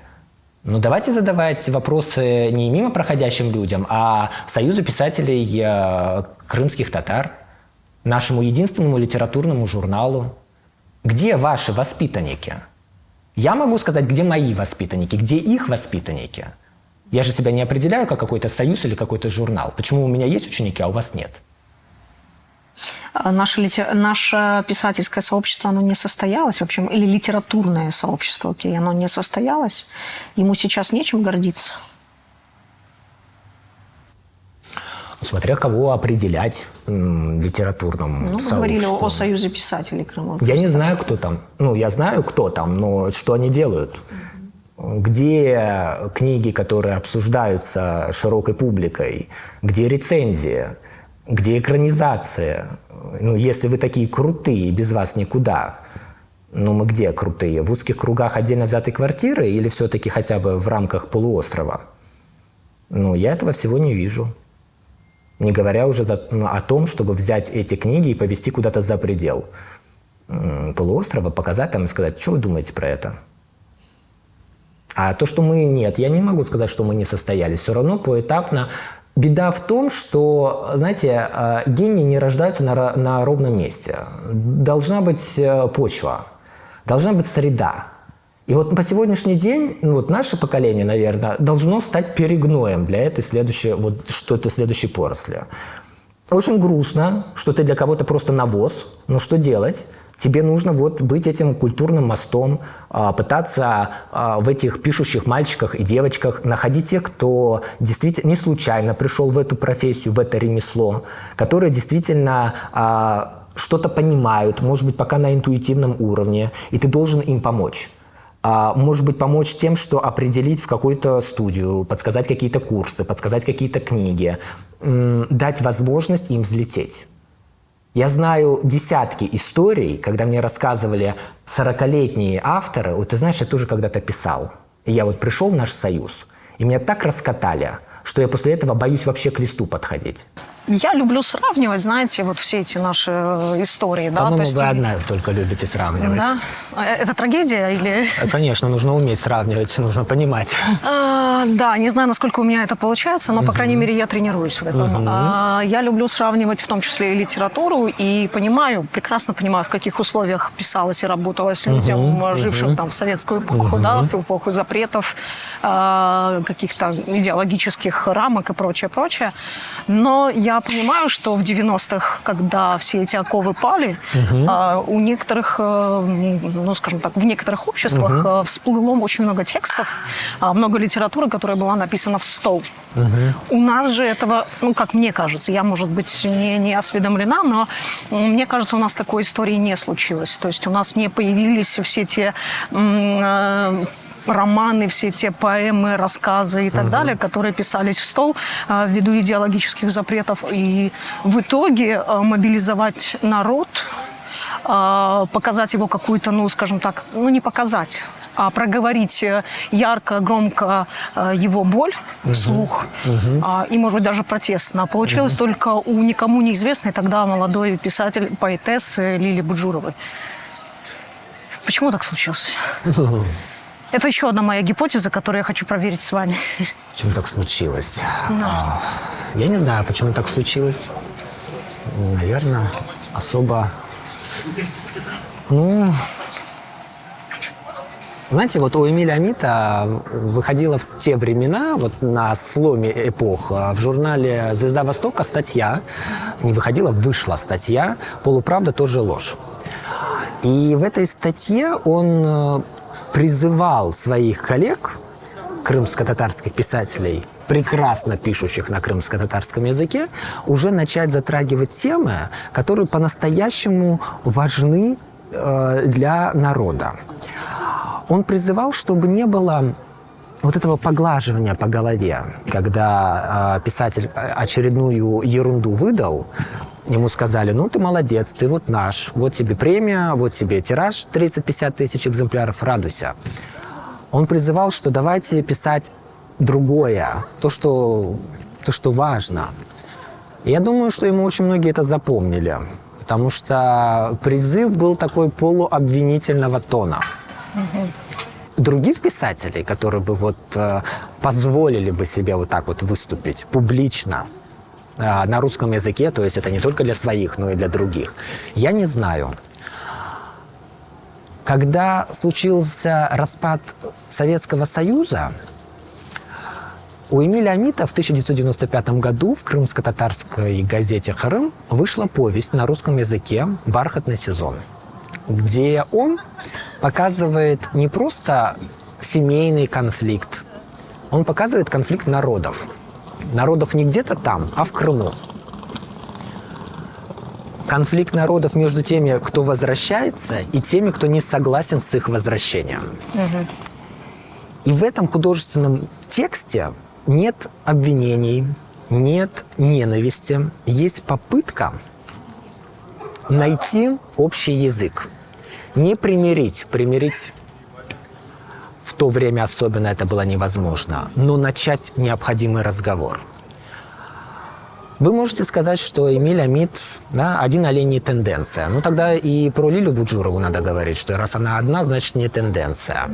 Ну, давайте задавать вопросы не мимо проходящим людям, а Союзу писателей крымских татар, нашему единственному литературному журналу. Где ваши воспитанники? Я могу сказать, где мои воспитанники, где их воспитанники. Я же себя не определяю как какой-то союз или какой-то журнал. Почему у меня есть ученики, а у вас нет? Наше писательское сообщество, оно не состоялось, в общем, или литературное сообщество, окей, оно не состоялось. Ему сейчас нечем гордиться. Смотря кого определять литературному сообществу. Мы говорили о Союзе писателей Крыма. Я не знаю, кто там. Я знаю, кто там, но что они делают? Где книги, которые обсуждаются широкой публикой? Где рецензии? Где экранизация? Если вы такие крутые, без вас никуда. Мы где крутые? В узких кругах отдельно взятой квартиры или все-таки хотя бы в рамках полуострова? Я этого всего не вижу. Не говоря уже о том, чтобы взять эти книги и повезти куда-то за предел полуострова, показать там и сказать, что вы думаете про это? А то, что нет, я не могу сказать, что мы не состоялись. Все равно поэтапно. Беда в том, что, знаете, гении не рождаются на ровном месте. Должна быть почва, должна быть среда. И вот по сегодняшний день, наше поколение, наверное, должно стать перегноем для этой следующей поросли. Очень грустно, что ты для кого-то просто навоз, но что делать? Тебе нужно быть этим культурным мостом, пытаться в этих пишущих мальчиках и девочках находить тех, кто действительно не случайно пришел в эту профессию, в это ремесло, которые действительно что-то понимают, может быть, пока на интуитивном уровне, и ты должен им помочь. Может быть, помочь тем, что определить в какую-то студию, подсказать какие-то курсы, подсказать какие-то книги, дать возможность им взлететь. Я знаю десятки историй, когда мне рассказывали 40-летние авторы. Ты знаешь, я тоже когда-то писал. И я пришел в наш союз, и меня так раскатали, что я после этого боюсь вообще к листу подходить. Я люблю сравнивать, знаете, все эти наши истории. По-моему, то есть, вы одна только любите сравнивать. Да? Это трагедия или... Конечно, нужно уметь сравнивать, нужно понимать. Да, не знаю, насколько у меня это получается, но, по крайней мере, я тренируюсь в этом. Я люблю сравнивать в том числе и литературу, и прекрасно понимаю, в каких условиях писалось и работалось людям, жившим в советскую эпоху, в эпоху запретов, каких-то идеологических рамок и прочее. Но я понимаю, что в 90-х, когда все эти оковы пали, у некоторых, скажем так, в некоторых обществах всплыло очень много текстов, много литературы, которая была написана в стол. У нас же этого, как мне кажется, я, может быть, не осведомлена, но мне кажется, у нас такой истории не случилось. То есть у нас не появились все те романы, все те поэмы, рассказы и так далее, которые писались в стол ввиду идеологических запретов. И в итоге мобилизовать народ, показать его какую-то, скажем так, не показать, а проговорить ярко, громко его боль вслух и, может быть, даже протестно. Получилось только у никому неизвестной тогда молодой писатель, поэтессы Лили Буджуровой. Почему так случилось? Это еще одна моя гипотеза, которую я хочу проверить с вами. Почему так случилось? Я не знаю, почему так случилось. Наверное, особо... Ну... Знаете, вот у Эмиля Амита выходила в те времена, вот на сломе эпох, в журнале «Звезда Востока» статья, не выходила, вышла статья «Полуправда тоже ложь». И в этой статье он призывал своих коллег, крымско-татарских писателей, прекрасно пишущих на крымско-татарском языке, уже начать затрагивать темы, которые по-настоящему важны для народа. Он призывал, чтобы не было вот этого поглаживания по голове, когда писатель очередную ерунду выдал, ему сказали: ну, ты молодец, ты вот наш, вот тебе премия, вот тебе тираж 30-50 тысяч экземпляров, радуйся. Он призывал, что давайте писать другое, то, что важно. И я думаю, что ему очень многие это запомнили, потому что призыв был такой полуобвинительного тона. Других писателей, которые бы вот позволили бы себе вот так вот выступить публично на русском языке, то есть это не только для своих, но и для других, я не знаю. Когда случился распад Советского Союза, у Эмиля Амита в 1995 году в крымско-татарской газете «Крым» вышла повесть на русском языке «Бархатный сезон», где он показывает не просто семейный конфликт, он показывает конфликт народов. Народов не где-то там, а в Крыму. Конфликт народов между теми, кто возвращается, и теми, кто не согласен с их возвращением. И в этом художественном тексте нет обвинений, нет ненависти, есть попытка найти общий язык. Не примирить в то время особенно это было невозможно, но начать необходимый разговор. Вы можете сказать, что Эмиль Амит, да, один олень не тенденция. Ну тогда и про Лилю Буджурову надо говорить, что раз она одна, значит не тенденция.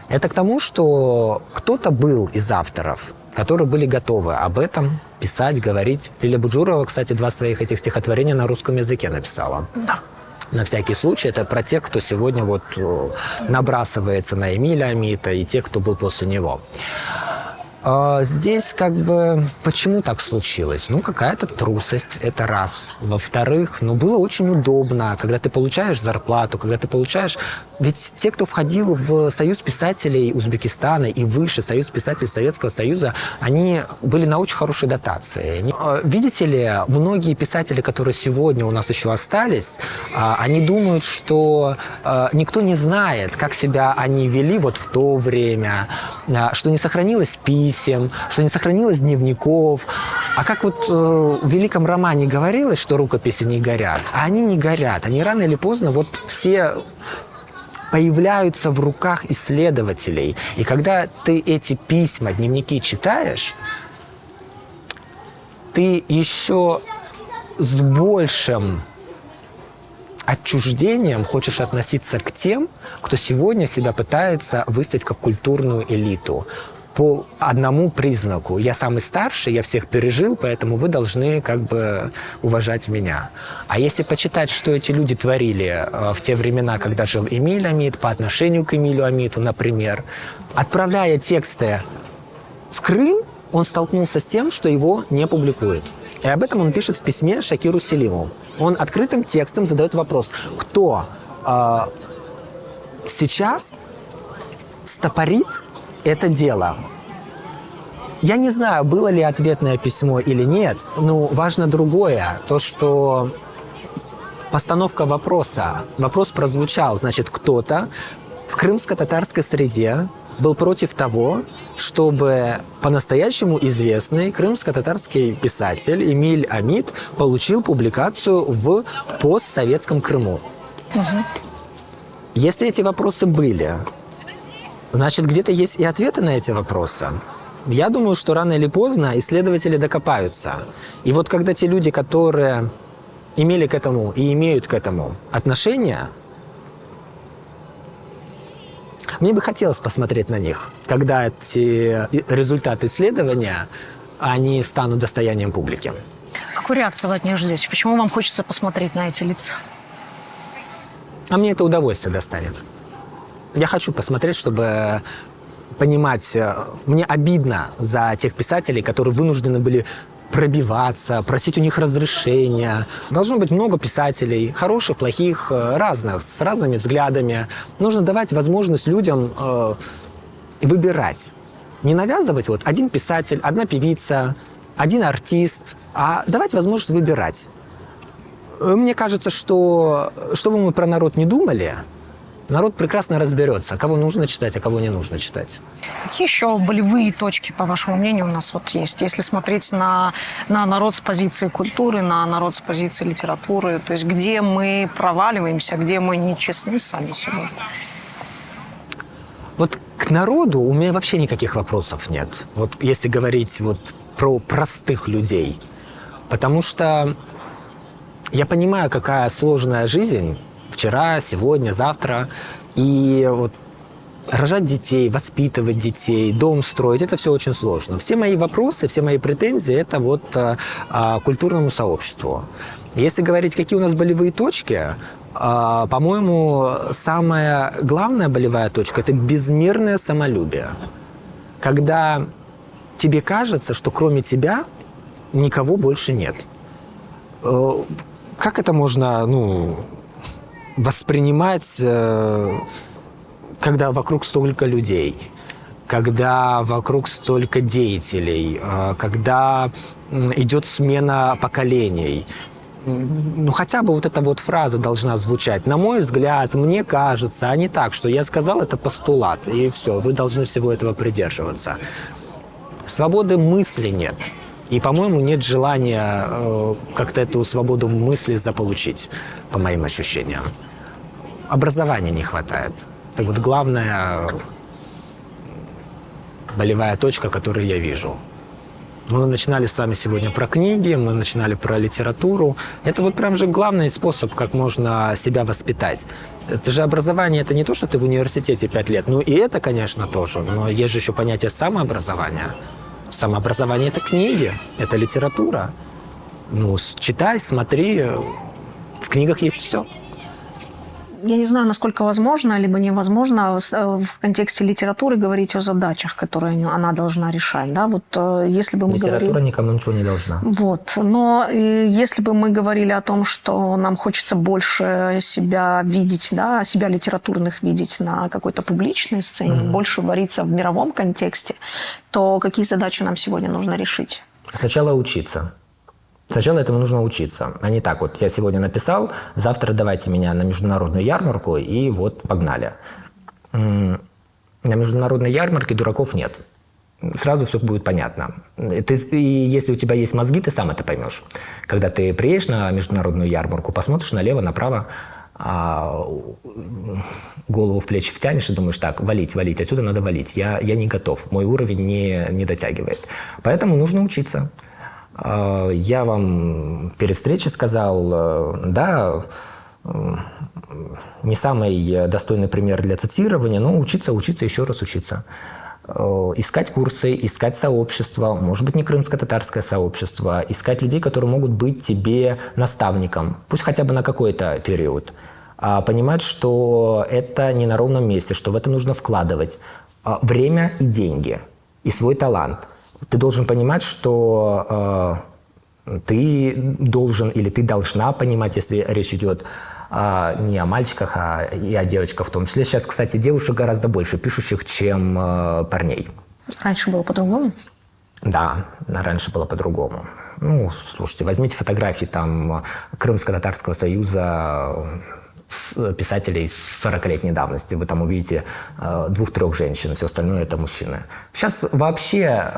Это к тому, что кто-то был из авторов, которые были готовы об этом писать, говорить. Лиля Буджурова, кстати, 2 своих этих стихотворения на русском языке написала. Да. На всякий случай, это про тех, кто сегодня вот набрасывается на Эмиля Амита, и те, кто был после него. Здесь как бы почему так случилось? Ну, какая-то трусость, это раз. Во-вторых, ну, было очень удобно, когда ты получаешь зарплату, когда ты получаешь... Ведь те, кто входил в Союз писателей Узбекистана и выше Союз писателей Советского Союза, они были на очень хорошей дотации. Видите ли, многие писатели, которые сегодня у нас еще остались, они думают, что никто не знает, как себя они вели вот в то время, что не сохранилось писем, что не сохранилось дневников. А как вот в великом романе говорилось, что рукописи не горят, а они не горят. Они рано или поздно вот все появляются в руках исследователей. И когда ты эти письма, дневники читаешь, ты еще с большим отчуждением хочешь относиться к тем, кто сегодня себя пытается выставить как культурную элиту. По одному признаку. Я самый старший, я всех пережил, поэтому вы должны как бы уважать меня. А если почитать, что эти люди творили в те времена, когда жил Эмиль Амит, по отношению к Эмилю Амиту, например, отправляя тексты в Крым, он столкнулся с тем, что его не публикуют. И об этом он пишет в письме Шакиру Селиму. Он открытым текстом задает вопрос, кто сейчас стопорит это дело. Я не знаю, было ли ответное письмо или нет, но важно другое. То, что постановка вопроса. Вопрос прозвучал, значит, кто-то в крымско-татарской среде был против того, чтобы по-настоящему известный крымско-татарский писатель Эмиль Амит получил публикацию в постсоветском Крыму. Если эти вопросы были, значит, где-то есть и ответы на эти вопросы. Я думаю, что рано или поздно исследователи докопаются. И вот когда те люди, которые имели к этому и имеют к этому отношение, мне бы хотелось посмотреть на них, когда эти результаты исследования они станут достоянием публики. Какой реакции вы от них ждете? Почему вам хочется посмотреть на эти лица? А мне это удовольствие достанет. Я хочу посмотреть, чтобы понимать, мне обидно за тех писателей, которые вынуждены были пробиваться, просить у них разрешения. Должно быть много писателей, хороших, плохих, разных, с разными взглядами. Нужно давать возможность людям выбирать. Не навязывать вот один писатель, одна певица, один артист, а давать возможность выбирать. Мне кажется, что бы мы про народ не думали, народ прекрасно разберется, кого нужно читать, а кого не нужно читать. Какие еще болевые точки, по вашему мнению, у нас вот есть? Если смотреть на народ с позиции культуры, на народ с позиции литературы, то есть где мы проваливаемся, где мы нечестны сами собой? Вот к народу у меня вообще никаких вопросов нет. Вот если говорить вот про простых людей. Потому что я понимаю, какая сложная жизнь вчера, сегодня, завтра. И вот рожать детей, воспитывать детей, дом строить – это все очень сложно. Все мои вопросы, все мои претензии – это вот к культурному сообществу. Если говорить, какие у нас болевые точки, по-моему, самая главная болевая точка – это безмерное самолюбие. Когда тебе кажется, что кроме тебя никого больше нет. Как это можно, воспринимать, когда вокруг столько людей, когда вокруг столько деятелей, когда идет смена поколений? Хотя бы вот эта вот фраза должна звучать. На мой взгляд, мне кажется, а не так, что я сказал, это постулат, и все, вы должны всего этого придерживаться. Свободы мысли нет. И, по-моему, нет желания как-то эту свободу мысли заполучить, по моим ощущениям. Образования не хватает. Это вот главная болевая точка, которую я вижу. Мы начинали с вами сегодня про книги, мы начинали про литературу. Это вот прям же главный способ, как можно себя воспитать. Это же образование, это не то, что ты в университете 5 лет. Ну и это, конечно, тоже. Но есть же еще понятие самообразования. Самообразование – это книги, это литература. Читай, смотри, в книгах есть все. Я не знаю, насколько возможно, либо невозможно в контексте литературы говорить о задачах, которые она должна решать. Да? Вот, если бы мы Литература никому ничего не должна. Вот. Но если бы мы говорили о том, что нам хочется больше себя видеть, да, себя литературных видеть на какой-то публичной сцене, больше вариться в мировом контексте, то какие задачи нам сегодня нужно решить? Сначала учиться. Сначала этому нужно учиться. А не так вот, я сегодня написал, завтра давайте меня на международную ярмарку, и вот погнали. На международной ярмарке дураков нет. Сразу все будет понятно. И если у тебя есть мозги, ты сам это поймешь. Когда ты приедешь на международную ярмарку, посмотришь налево, направо, голову в плечи втянешь и думаешь, так, валить, отсюда надо валить. Я не готов, мой уровень не дотягивает. Поэтому нужно учиться. Я вам перед встречей сказал, да, не самый достойный пример для цитирования, но учиться, еще раз учиться. Искать курсы, искать сообщества, может быть, не крымско-татарское сообщество, искать людей, которые могут быть тебе наставником, пусть хотя бы на какой-то период. Понимать, что это не на ровном месте, что в это нужно вкладывать время и деньги, и свой талант. Ты должен понимать, что ты должен или ты должна понимать, если речь идет не о мальчиках, а и о девочках в том числе. Сейчас, кстати, девушек гораздо больше пишущих, чем парней. Раньше было по-другому? Да, раньше было по-другому. Слушайте, возьмите фотографии там Крымско-татарского союза, писателей 40-летней давности. Вы там увидите 2-3 женщин, все остальное это мужчины. Сейчас вообще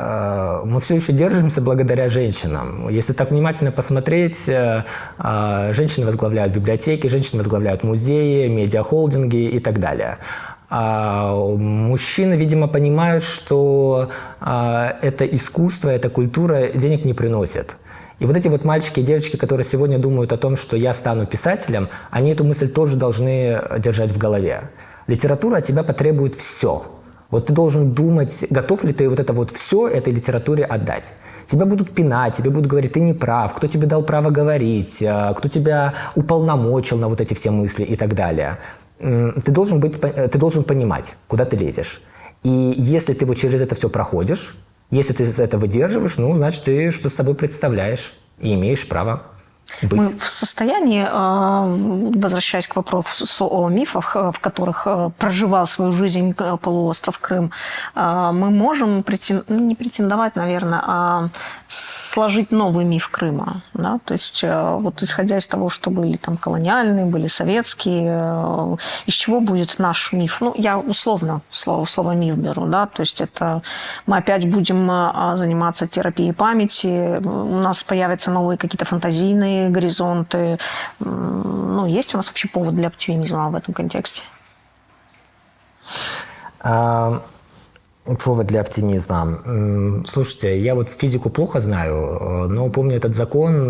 мы все еще держимся благодаря женщинам. Если так внимательно посмотреть, женщины возглавляют библиотеки, женщины возглавляют музеи, медиахолдинги и так далее. Мужчины, видимо, понимают, что это искусство, эта культура денег не приносит. И вот эти вот мальчики и девочки, которые сегодня думают о том, что я стану писателем, они эту мысль тоже должны держать в голове. Литература от тебя потребует все. Вот ты должен думать, готов ли ты вот это вот все этой литературе отдать. Тебя будут пинать, тебе будут говорить, ты не прав, кто тебе дал право говорить, кто тебя уполномочил на вот эти все мысли и так далее. Ты должен понимать, куда ты лезешь. И если ты вот через это все проходишь, если ты это выдерживаешь, ну, значит, ты что с собой представляешь и имеешь право быть. Мы в состоянии, возвращаясь к вопросу о мифах, в которых проживал свою жизнь полуостров Крым, мы можем не претендовать, наверное, а сложить новый миф Крыма. Да? То есть вот исходя из того, что были там колониальные, были советские, из чего будет наш миф? Ну, я условно слово миф беру, да, то есть это мы опять будем заниматься терапией памяти, у нас появятся новые какие-то фантазийные горизонты. Ну, есть у нас вообще повод для оптимизма в этом контексте? Повод для оптимизма. Слушайте, я вот физику плохо знаю, но помню этот закон,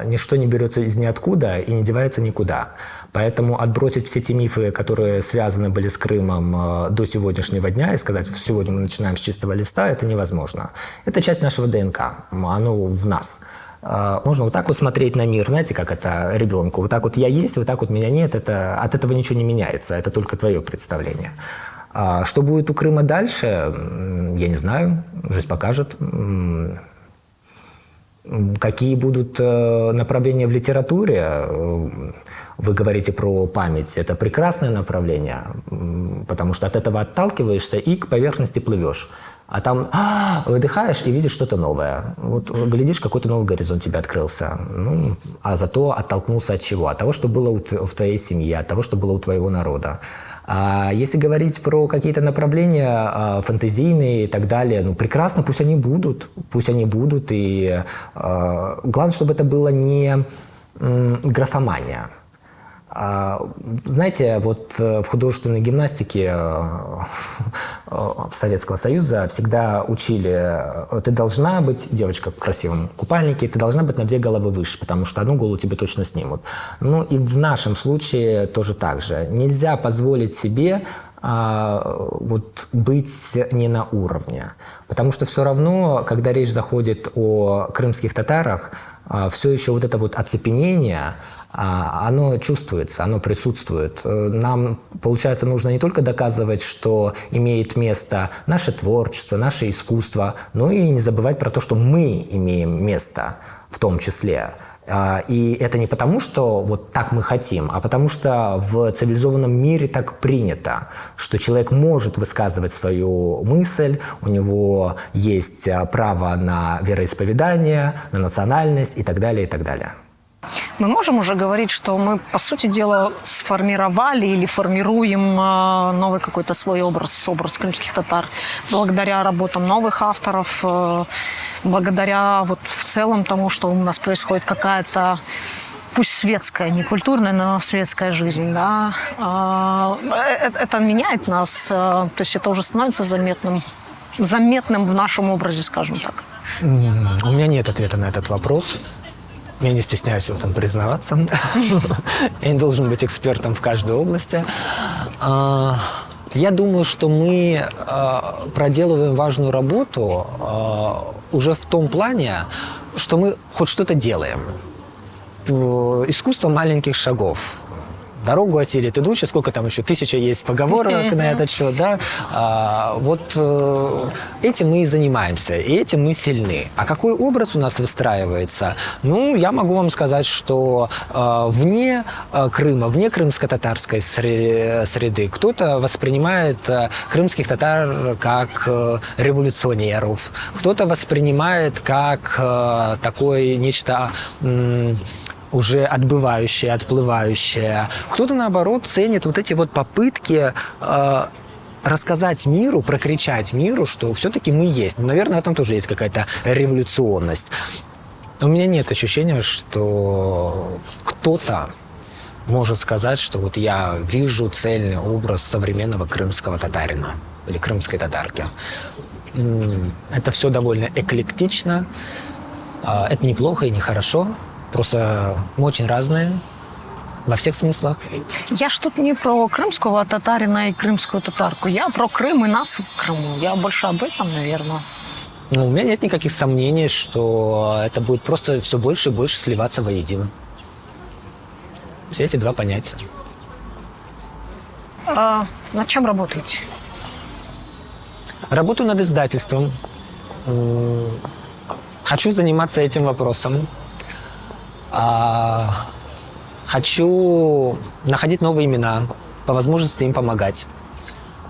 ничто не берется из ниоткуда и не девается никуда. Поэтому отбросить все те мифы, которые связаны были с Крымом до сегодняшнего дня и сказать, сегодня мы начинаем с чистого листа, это невозможно. Это часть нашего ДНК, оно в нас. Можно вот так вот смотреть на мир, знаете, как это ребенку. Вот так вот я есть, вот так вот меня нет, от этого ничего не меняется, это только твое представление. Что будет у Крыма дальше, я не знаю, жизнь покажет. Какие будут направления в литературе? Вы говорите про память. Это прекрасное направление, потому что от этого отталкиваешься и к поверхности плывешь. А там выдыхаешь и видишь что-то новое. Вот глядишь, какой-то новый горизонт тебе открылся. Ну, а зато оттолкнулся от чего? От того, что было в твоей семье, от того, что было у твоего народа. А если говорить про какие-то направления фэнтезийные и так далее, ну, прекрасно, пусть они будут. И главное, чтобы это было не графомания. Знаете, вот в художественной гимнастике Советского Союза всегда учили, ты должна быть, девочка в красивом купальнике, ты должна быть на 2 головы выше, потому что одну голову тебе точно снимут. Ну и в нашем случае тоже так же. Нельзя позволить себе вот быть не на уровне. Потому что все равно, когда речь заходит о крымских татарах, все еще вот это вот оцепенение, оно чувствуется, оно присутствует. Нам, получается, нужно не только доказывать, что имеет место наше творчество, наше искусство, но и не забывать про то, что мы имеем место в том числе. И это не потому, что вот так мы хотим, а потому что в цивилизованном мире так принято, что человек может высказывать свою мысль, у него есть право на вероисповедание, на национальность и так далее, и так далее. Мы можем уже говорить, что мы, по сути дела, сформировали или формируем новый какой-то свой образ крымских татар, благодаря работам новых авторов, благодаря вот в целом тому, что у нас происходит какая-то, пусть светская, не культурная, но светская жизнь, да. Это меняет нас, то есть это уже становится заметным в нашем образе, скажем так. У меня нет ответа на этот вопрос. Я не стесняюсь в этом признаваться. Я не должен быть экспертом в каждой области. Я думаю, что мы проделываем важную работу уже в том плане, что мы хоть что-то делаем. Искусство маленьких шагов. Дорогу осилит идущий, сколько там еще, 1000 есть поговорок на этот счет, да? Вот этим мы и занимаемся, и этим мы сильны. А какой образ у нас выстраивается? Ну, я могу вам сказать, что вне Крыма, вне крымско-татарской среды, кто-то воспринимает крымских татар как революционеров, кто-то воспринимает как такое нечто уже отбывающее, отплывающее. Кто-то, наоборот, ценит вот эти вот попытки рассказать миру, прокричать миру, что все-таки мы есть. Ну, наверное, в этом тоже есть какая-то революционность. У меня нет ощущения, что кто-то может сказать, что вот я вижу цельный образ современного крымского татарина или крымской татарки. Это все довольно эклектично. Это неплохо и нехорошо. Просто мы очень разные. Во всех смыслах. Я ж тут не про крымского татарина и крымскую татарку. Я про Крым и нас в Крыму. Я больше об этом, наверное. Ну, у меня нет никаких сомнений, что это будет просто все больше и больше сливаться воедино. Все эти два понятия. А над чем работаете? Работаю над издательством. Хочу заниматься этим вопросом. Хочу находить новые имена, по возможности им помогать.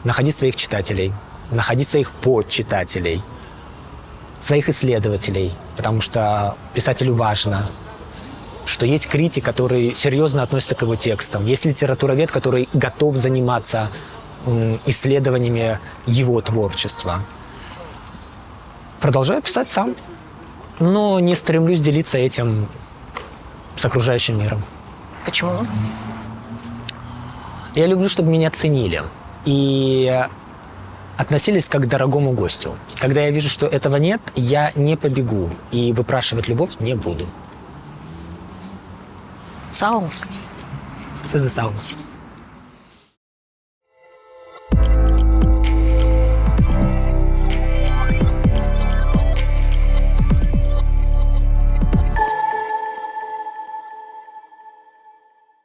Находить своих читателей, находить своих подчитателей, своих исследователей. Потому что писателю важно, что есть критик, который серьезно относится к его текстам. Есть литературовед, который готов заниматься исследованиями его творчества. Продолжаю писать сам, но не стремлюсь делиться этим с окружающим миром. Почему? Я люблю, чтобы меня ценили и относились как к дорогому гостю. Когда я вижу, что этого нет, я не побегу и выпрашивать любовь не буду. Саумс. This is the sounds.